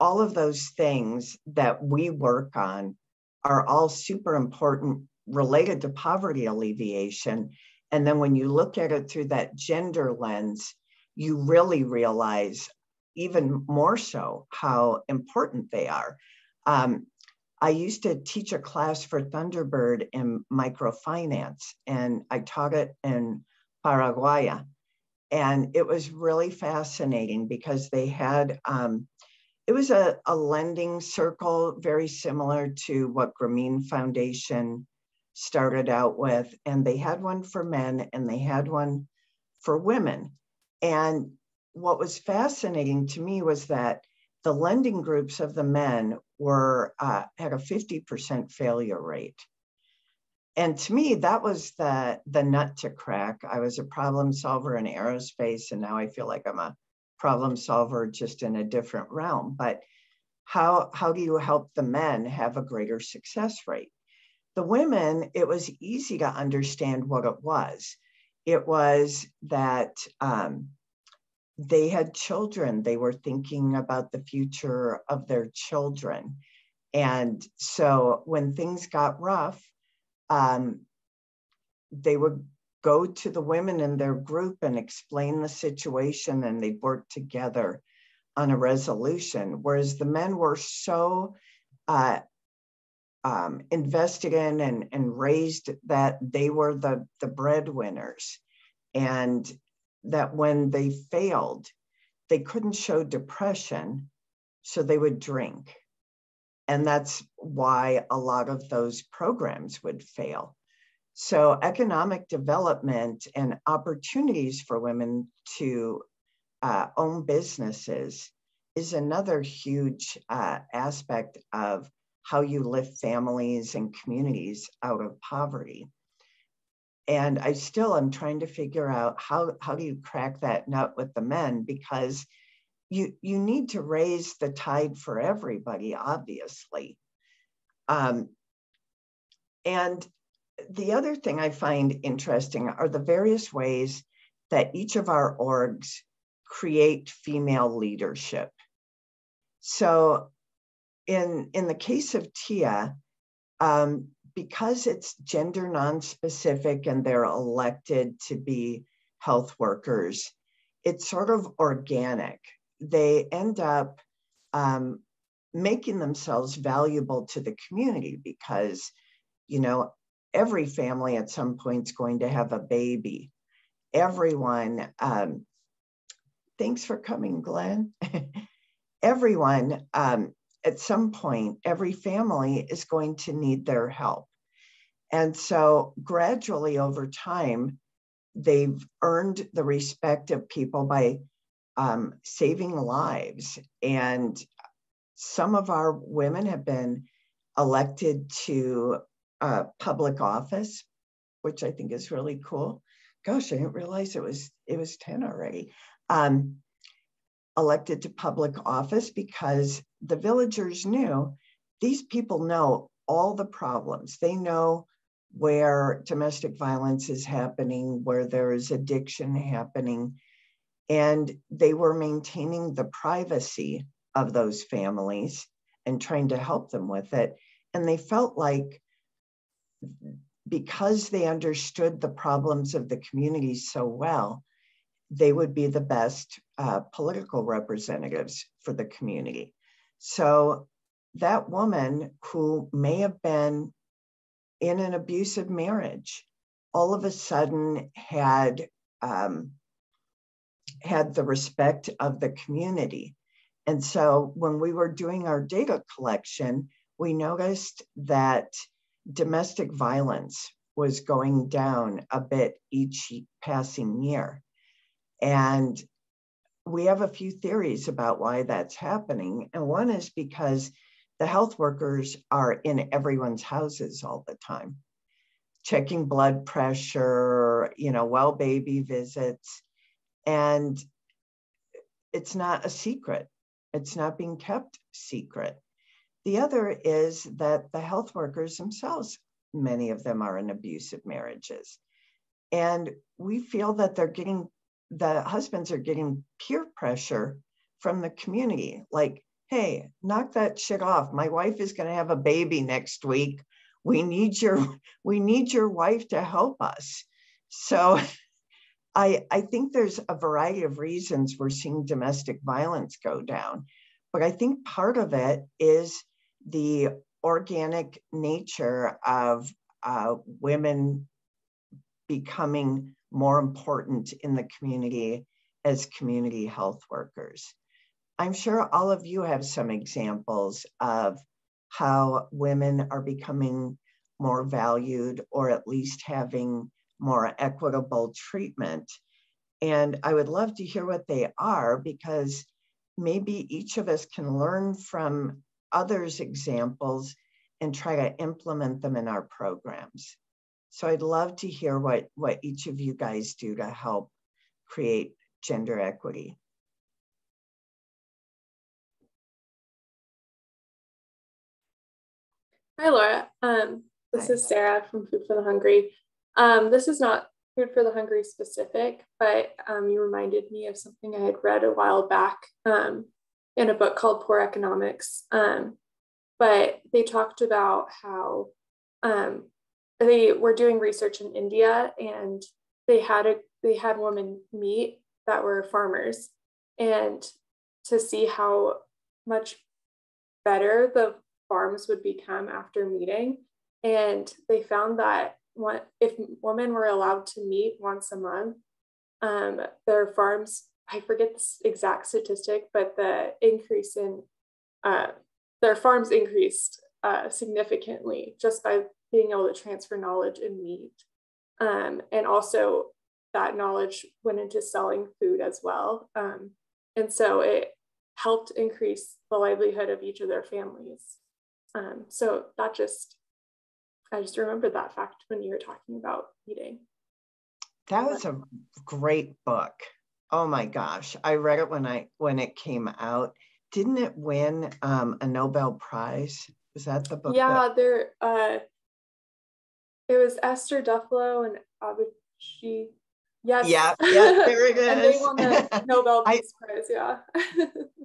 All of those things that we work on are all super important, related to poverty alleviation. And then when you look at it through that gender lens, you really realize even more so how important they are. I used to teach a class for Thunderbird in microfinance, and I taught it in Paraguay. And it was really fascinating because they had, it was a lending circle very similar to what Grameen Foundation started out with. And they had one for men and they had one for women. And what was fascinating to me was that the lending groups of the men were had a 50% failure rate. And to me, that was the nut to crack. I was a problem solver in aerospace, and now I feel like I'm a problem solver just in a different realm. But how do you help the men have a greater success rate? The women, it was easy to understand what it was. It was that they had children. They were thinking about the future of their children. And so when things got rough, they would go to the women in their group and explain the situation, and they'd work together on a resolution. Whereas the men were so invested in and raised that they were the breadwinners, and that when they failed, they couldn't show depression, so they would drink. And that's why a lot of those programs would fail. So economic development and opportunities for women to own businesses is another huge aspect of how you lift families and communities out of poverty. And I still am trying to figure out how do you crack that nut with the men, because you need to raise the tide for everybody, obviously. And the other thing I find interesting are the various ways that each of our orgs create female leadership. So in the case of TIA, because it's gender non-specific and they're elected to be health workers, it's sort of organic. They end up making themselves valuable to the community because, you know, every family at some point is going to have a baby. Everyone, thanks for coming, Glenn. Everyone, at some point, every family is going to need their help. And so gradually over time, they've earned the respect of people by saving lives. And some of our women have been elected to public office, which I think is really cool. Gosh, I didn't realize it was 10 already. Elected to public office because the villagers knew these people know all the problems. They know where domestic violence is happening, where there is addiction happening, and they were maintaining the privacy of those families and trying to help them with it. And they felt like because they understood the problems of the community so well, they would be the best political representatives for the community. So that woman who may have been in an abusive marriage, all of a sudden had the respect of the community. And so when we were doing our data collection, we noticed that domestic violence was going down a bit each passing year. And we have a few theories about why that's happening. And one is because the health workers are in everyone's houses all the time, checking blood pressure, you know, well baby visits. And it's not a secret. It's not being kept secret. The other is that the health workers themselves, many of them are in abusive marriages. And we feel that the husbands are getting peer pressure from the community. Like, hey, knock that shit off. My wife is going to have a baby next week. We need your wife to help us. So I think there's a variety of reasons we're seeing domestic violence go down. But I think part of it is the organic nature of women becoming more important in the community as community health workers. I'm sure all of you have some examples of how women are becoming more valued or at least having more equitable treatment. And I would love to hear what they are, because maybe each of us can learn from others' examples and try to implement them in our programs. So I'd love to hear what each of you guys do to help create gender equity. Hi, Laura. This is Sarah from Food for the Hungry. This is not Food for the Hungry specific, but you reminded me of something I had read a while back in a book called Poor Economics. But they talked about how they were doing research in India, and they had women meet that were farmers, and to see how much better the farms would become after meeting. And they found that if women were allowed to meet once a month, their farms, I forget the exact statistic, but the increase in their farms increased significantly just by being able to transfer knowledge and meet. And also that knowledge went into selling food as well. And so it helped increase the livelihood of each of their families. So I just remembered that fact when you were talking about eating. That was a great book. Oh my gosh. I read it when it came out. Didn't it win a Nobel Prize? Was that the book? Yeah, it was Esther Duflo and Abuchi. Yes. Yeah, there it is. And they won the Nobel Peace Prize, yeah.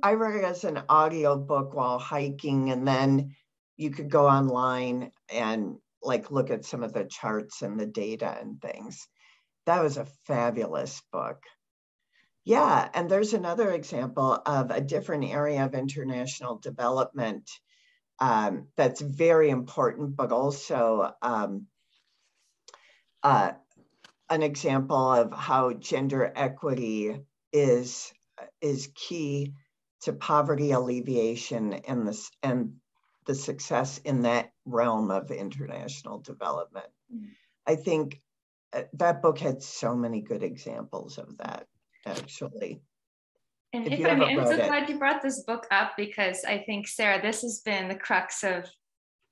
I read it as an audio book while hiking, and then you could go online and like look at some of the charts and the data and things. That was a fabulous book. Yeah, and there's another example of a different area of international development that's very important, but also an example of how gender equity is key to poverty alleviation and the success in that realm of international development. I think that book had so many good examples of that, actually. And if I may, I'm so glad you brought this book up, because I think, Sarah, this has been the crux of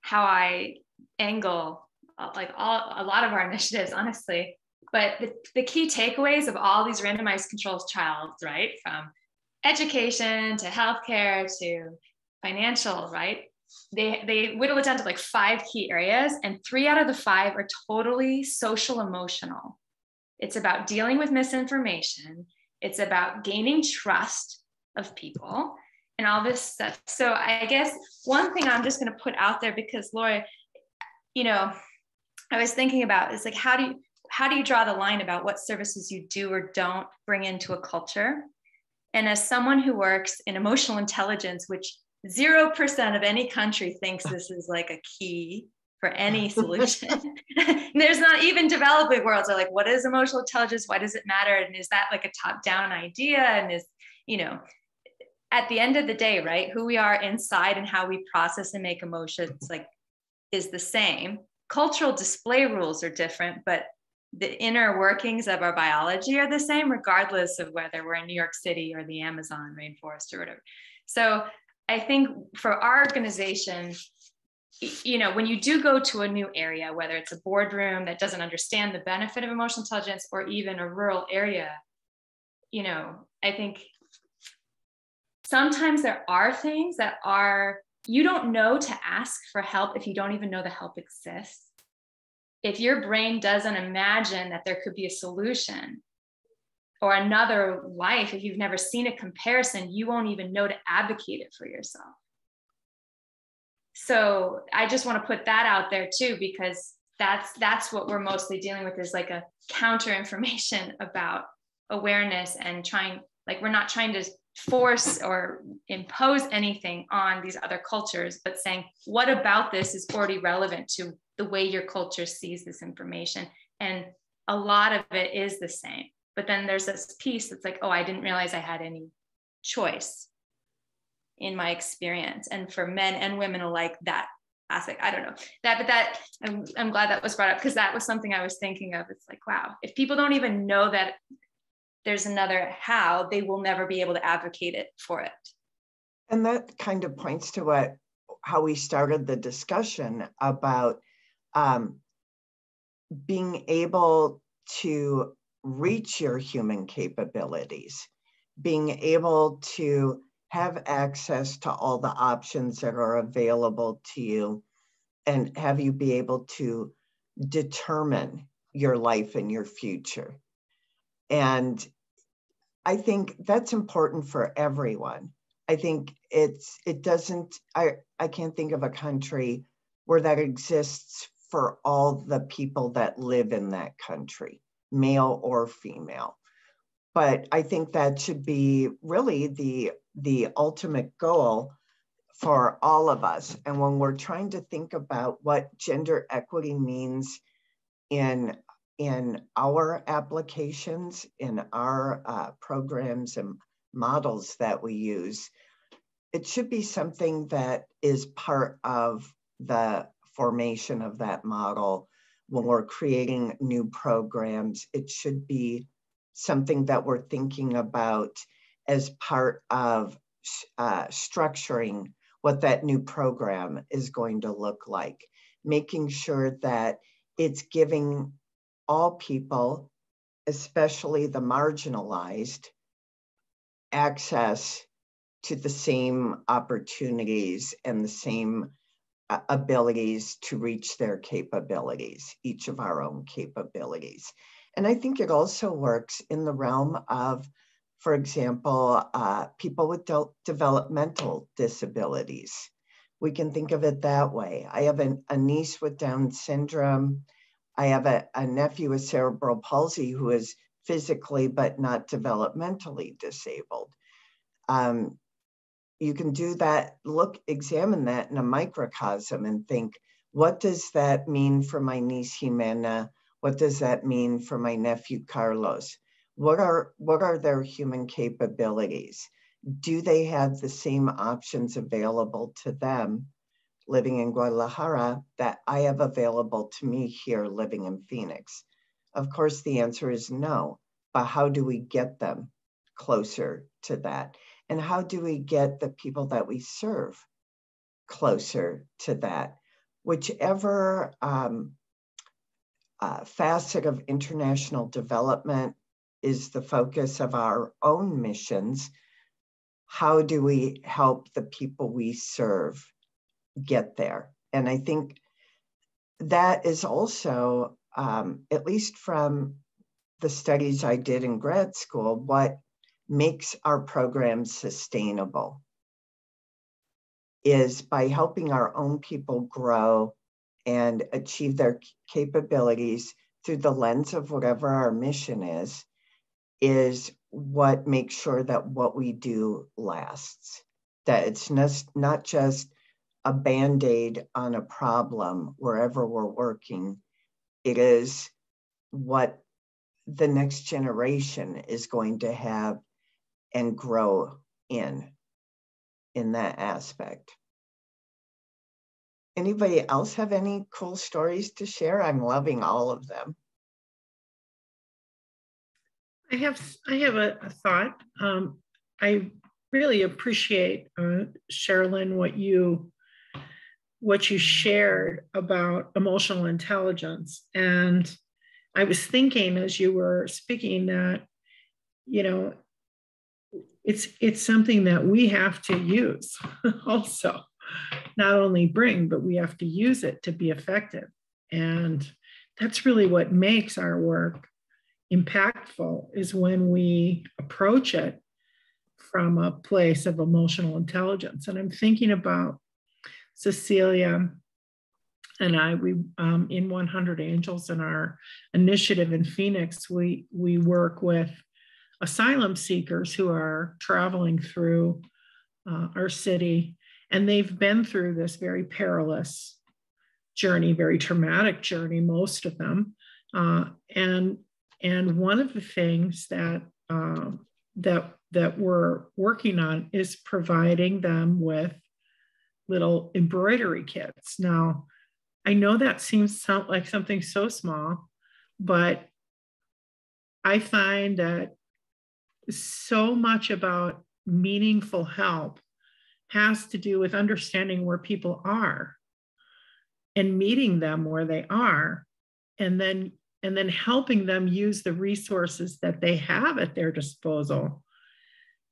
how I angle like a lot of our initiatives, honestly. But the key takeaways of all these randomized controlled trials, right, from education to healthcare to financial, right, they whittle it down to like 5 key areas, and 3 out of the 5 are totally social emotional. It's about dealing with misinformation. It's about gaining trust of people and all this stuff. So I guess one thing I'm just going to put out there, because Laura, you know, I was thinking about is like, how do you draw the line about what services you do or don't bring into a culture? And as someone who works in emotional intelligence, which 0% of any country thinks this is like a key for any solution. There's not even developing worlds are like, what is emotional intelligence? Why does it matter? And is that like a top-down idea? And is, you know, at the end of the day, right, who we are inside and how we process and make emotions like is the same. Cultural display rules are different, but the inner workings of our biology are the same, regardless of whether we're in New York City or the Amazon rainforest or whatever. So I think for our organization, you know, when you do go to a new area, whether it's a boardroom that doesn't understand the benefit of emotional intelligence or even a rural area, you know, I think sometimes there are things that you don't know to ask for help if you don't even know the help exists. If your brain doesn't imagine that there could be a solution or another life, if you've never seen a comparison, you won't even know to advocate it for yourself. So I just want to put that out there too, because that's what we're mostly dealing with, is like a counter information about awareness and we're not trying to force or impose anything on these other cultures, but saying, what about this is already relevant to the way your culture sees this information? And a lot of it is the same. But then there's this piece that's like, oh, I didn't realize I had any choice in my experience. And for men and women alike, that aspect, I don't know that I'm glad that was brought up, because that was something I was thinking of. It's like, wow, if people don't even know that there's another how, they will never be able to advocate it for it. And that kind of points to how we started the discussion about being able to reach your human capabilities, being able to have access to all the options that are available to you, and have you be able to determine your life and your future. And I think that's important for everyone. I think I can't think of a country where that exists for all the people that live in that country, male or female. But I think that should be really the ultimate goal for all of us. And when we're trying to think about what gender equity means in our applications, in our programs and models that we use, it should be something that is part of the formation of that model. When we're creating new programs, it should be something that we're thinking about as part of structuring what that new program is going to look like, making sure that it's giving all people, especially the marginalized, access to the same opportunities and the same abilities to reach their capabilities, each of our own capabilities. And I think it also works in the realm of, for example, people with developmental disabilities. We can think of it that way. I have a niece with Down syndrome. I have a nephew with cerebral palsy who is physically but not developmentally disabled. You can do that, examine that in a microcosm and think, what does that mean for my niece Jimena? What does that mean for my nephew Carlos? What are their human capabilities? Do they have the same options available to them living in Guadalajara that I have available to me here living in Phoenix? Of course, the answer is no, but how do we get them closer to that? And how do we get the people that we serve closer to that? Whichever facet of international development is the focus of our own missions, how do we help the people we serve get there? And I think that is also, at least from the studies I did in grad school, what makes our programs sustainable is by helping our own people grow and achieve their capabilities through the lens of whatever our mission is what makes sure that what we do lasts, that it's not just a Band-Aid on a problem wherever we're working. It is what the next generation is going to have and grow in that aspect. Anybody else have any cool stories to share? I'm loving all of them. I have a thought. I really appreciate, Cherilyn, what you shared about emotional intelligence. And I was thinking as you were speaking that, you know, it's something that we have to use also, not only bring, but we have to use it to be effective. And that's really what makes our work impactful, is when we approach it from a place of emotional intelligence. And I'm thinking about Cecilia and I, in 100 Angels, in our initiative in Phoenix, we work with asylum seekers who are traveling through our city, and they've been through this very perilous journey, very traumatic journey, most of them. And one of the things that we're working on is providing them with little embroidery kits. Now, I know that seems like something so small, but I find that so much about meaningful help has to do with understanding where people are and meeting them where they are, and then helping them use the resources that they have at their disposal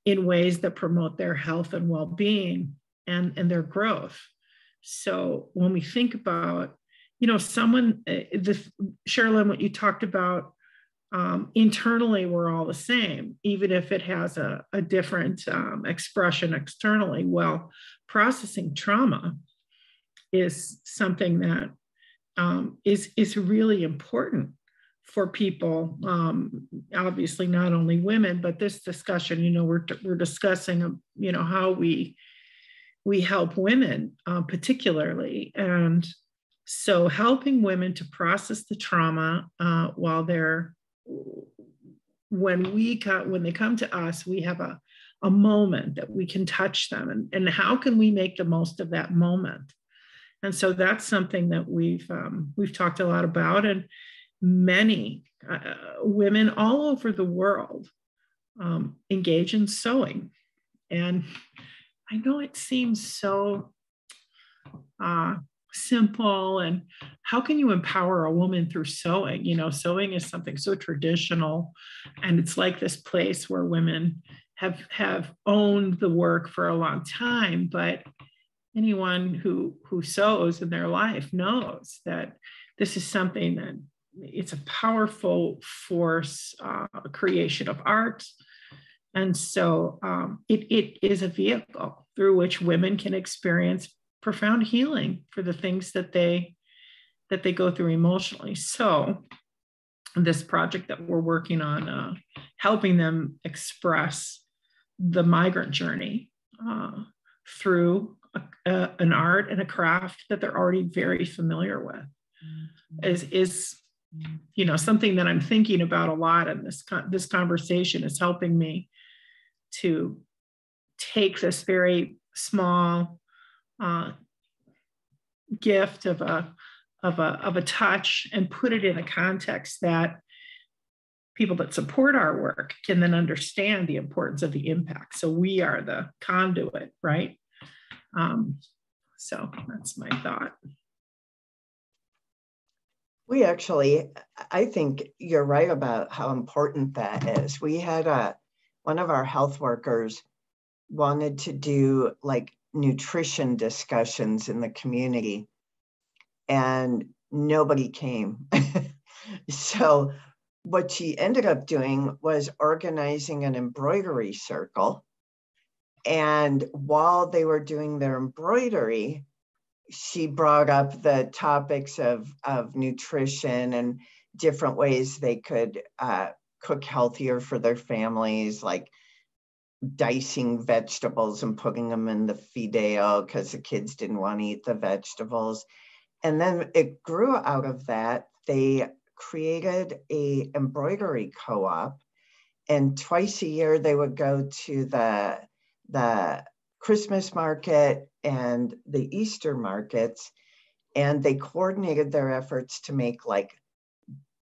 in ways that promote their health and well-being and their growth. So when we think about, you know, Cherilyn, what you talked about, internally, we're all the same, even if it has a different expression externally. Well, processing trauma is something that is really important for people. Obviously, not only women, but this discussion, you know, we're discussing, you know, how we we help women particularly. And so helping women to process the trauma while when they come to us, we have a moment that we can touch them, and how can we make the most of that moment? And so that's something that we've talked a lot about, and many women all over the world engage in sewing. And I know it seems so simple, and how can you empower a woman through sewing? You know, sewing is something so traditional, and it's like this place where women have owned the work for a long time, but anyone who sews in their life knows that this is something that it's a powerful force, a creation of art. And so it is a vehicle through which women can experience profound healing for the things that they go through emotionally. So this project that we're working on, helping them express the migrant journey through an art and a craft that they're already very familiar with, is you know, something that I'm thinking about a lot. And this conversation is helping me to take this very small gift of a touch and put it in a context that people that support our work can then understand the importance of the impact. So we are the conduit, right? So that's my thought. We actually, I think you're right about how important that is. We had one of our health workers wanted to do like nutrition discussions in the community, and nobody came. So what she ended up doing was organizing an embroidery circle. And while they were doing their embroidery, she brought up the topics of nutrition and different ways they could cook healthier for their families, like dicing vegetables and putting them in the fideo because the kids didn't want to eat the vegetables. And then it grew out of that. They created a embroidery co-op, and twice a year they would go to the Christmas market and the Easter markets, and they coordinated their efforts to make like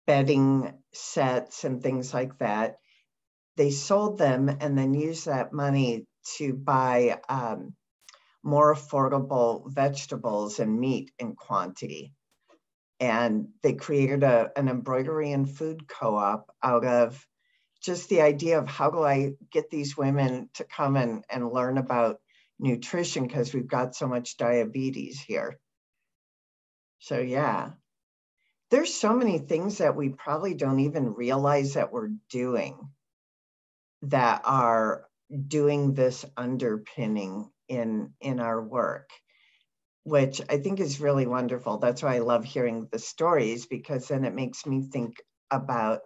bedding sets and things like that. They sold them and then used that money to buy more affordable vegetables and meat in quantity. And they created an embroidery and food co-op out of just the idea of how do I get these women to come and learn about nutrition, because we've got so much diabetes here. So yeah, there's so many things that we probably don't even realize that we're doing that are doing this underpinning in our work, which I think is really wonderful. That's why I love hearing the stories, because then it makes me think about,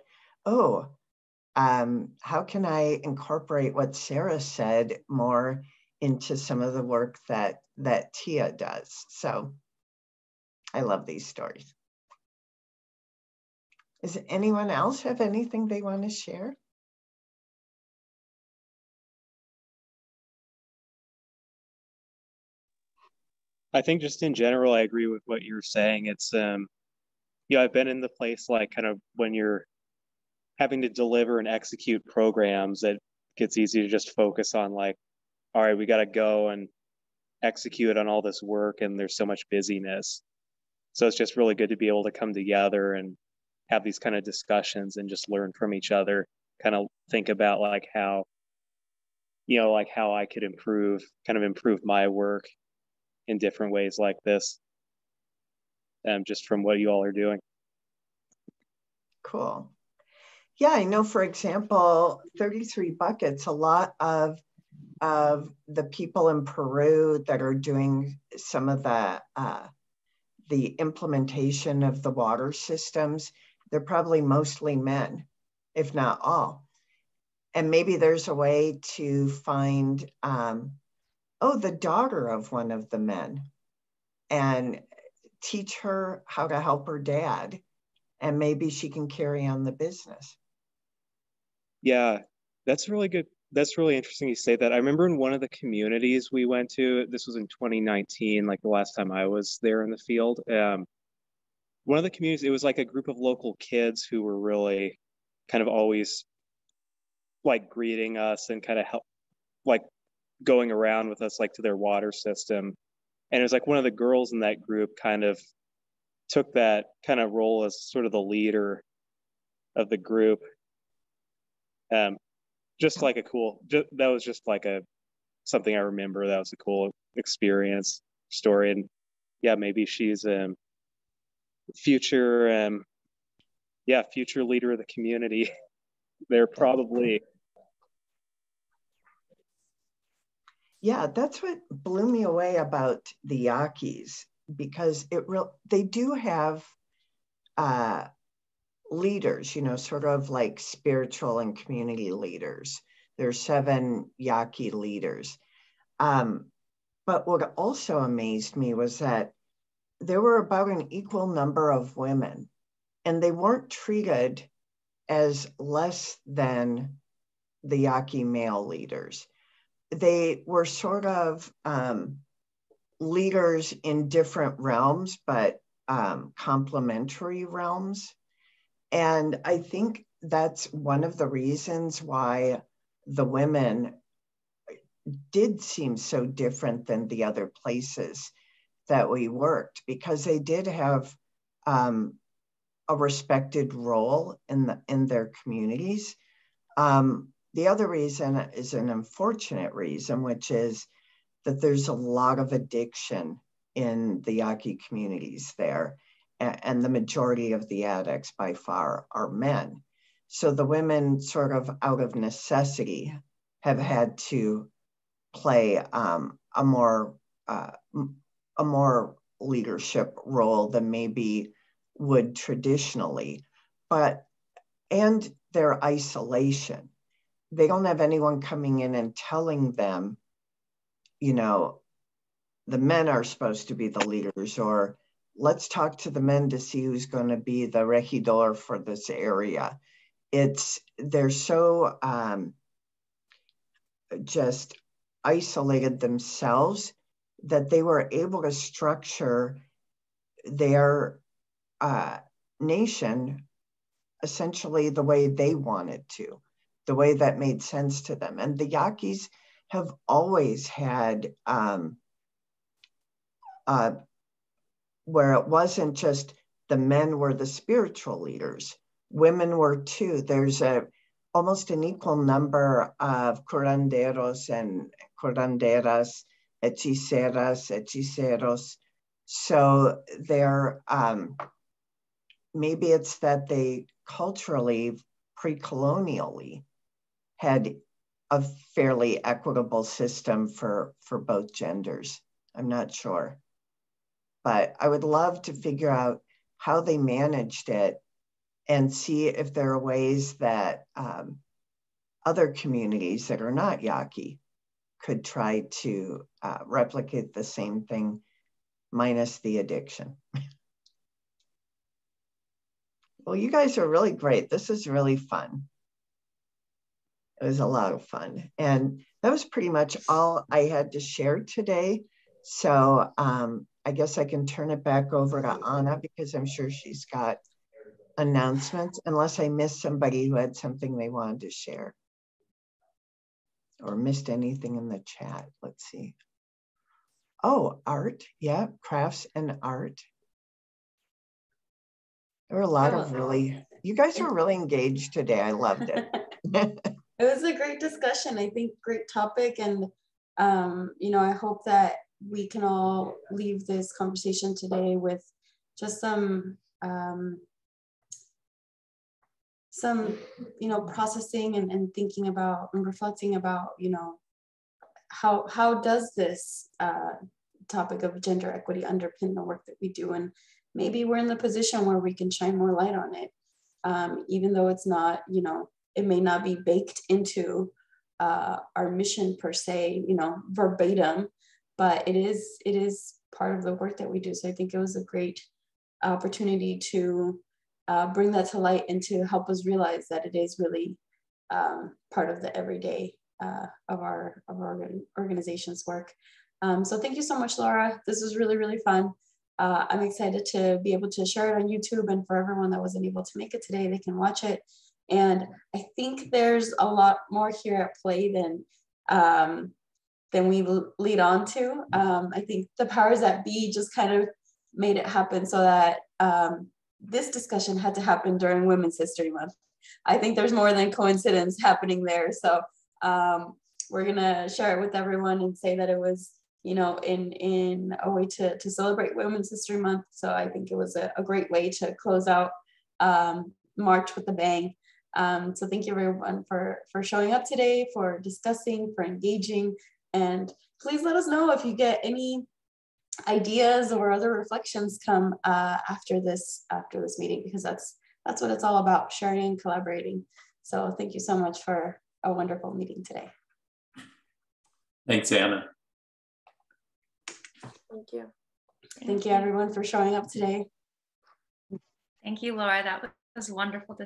how can I incorporate what Sarah said more into some of the work that Tia does? So I love these stories. Does anyone else have anything they want to share? I think just in general, I agree with what you're saying. It's, I've been in the place like kind of when you're having to deliver and execute programs, it gets easy to just focus on like, all right, we got to go and execute on all this work, and there's so much busyness. So it's just really good to be able to come together and have these kind of discussions and just learn from each other, kind of think about like how, like how I could improve my work in different ways like this, just from what you all are doing. Cool. Yeah, I know, for example, 33 Buckets, a lot of the people in Peru that are doing some of the implementation of the water systems, they're probably mostly men, if not all. And maybe there's a way to find oh, the daughter of one of the men, and teach her how to help her dad, and maybe she can carry on the business. Yeah, that's really good. That's really interesting you say that. I remember in one of the communities we went to, this was in 2019, like the last time I was there in the field. One of the communities, it was like a group of local kids who were really kind of always like greeting us and kind of help, like going around with us like to their water system. And it was like one of the girls in that group kind of took that kind of role as sort of the leader of the group. Just like a cool, that was just like something I remember. That was a cool experience story. And yeah, maybe she's future leader of the community. They're probably. Yeah, that's what blew me away about the Yaquis, because they do have leaders, you know, sort of like spiritual and community leaders. There's 7 Yaqui leaders. But what also amazed me was that there were about an equal number of women, and they weren't treated as less than the Yaqui male leaders. They were sort of leaders in different realms, but complementary realms. And I think that's one of the reasons why the women did seem so different than the other places that we worked, because they did have a respected role in their communities. The other reason is an unfortunate reason, which is that there's a lot of addiction in the Yaqui communities there. And the majority of the addicts by far are men. So the women, sort of out of necessity, have had to play a more leadership role than maybe would traditionally. And their isolation. They don't have anyone coming in and telling them, you know, the men are supposed to be the leaders, or let's talk to the men to see who's going to be the regidor for this area. They're so just isolated themselves that they were able to structure their nation essentially the way they wanted to, the way that made sense to them. And the Yaquis have always had where it wasn't just the men were the spiritual leaders, women were too. There's almost an equal number of curanderos and curanderas, hechiceras, hechiceros. So they're, maybe it's that they culturally, pre-colonially, had a fairly equitable system for both genders. I'm not sure. But I would love to figure out how they managed it and see if there are ways that other communities that are not Yaqui could try to replicate the same thing, minus the addiction. Well, you guys are really great. This is really fun. It was a lot of fun. And that was pretty much all I had to share today. So I guess I can turn it back over to Anna, because I'm sure she's got announcements, unless I missed somebody who had something they wanted to share or missed anything in the chat. Let's see. Oh, art. Yeah, crafts and art. There were a lot of you guys were really engaged today. I loved it. It was a great discussion. I think great topic. And, you know, I hope that we can all leave this conversation today with just some, you know, processing and thinking about and reflecting about, you know, how does this topic of gender equity underpin the work that we do? And maybe we're in the position where we can shine more light on it, even though it's not, you know, it may not be baked into our mission per se, you know, verbatim, but it is part of the work that we do. So I think it was a great opportunity to bring that to light and to help us realize that it is really part of the everyday of our organization's work. So thank you so much, Laura. This was really, really fun. I'm excited to be able to share it on YouTube, and for everyone that wasn't able to make it today, they can watch it. And I think there's a lot more here at play than we lead on to. I think the powers that be just kind of made it happen so that this discussion had to happen during Women's History Month. I think there's more than coincidence happening there. So we're gonna share it with everyone and say that it was, you know, in a way to celebrate Women's History Month. So I think it was a great way to close out March with a bang. So thank you everyone for showing up today, for discussing, for engaging, and please let us know if you get any ideas or other reflections come after this meeting, because that's what it's all about, sharing and collaborating. So thank you so much for a wonderful meeting today. Thanks, Anna. Thank you. Thank you everyone for showing up today. Thank you, Laura. That was wonderful to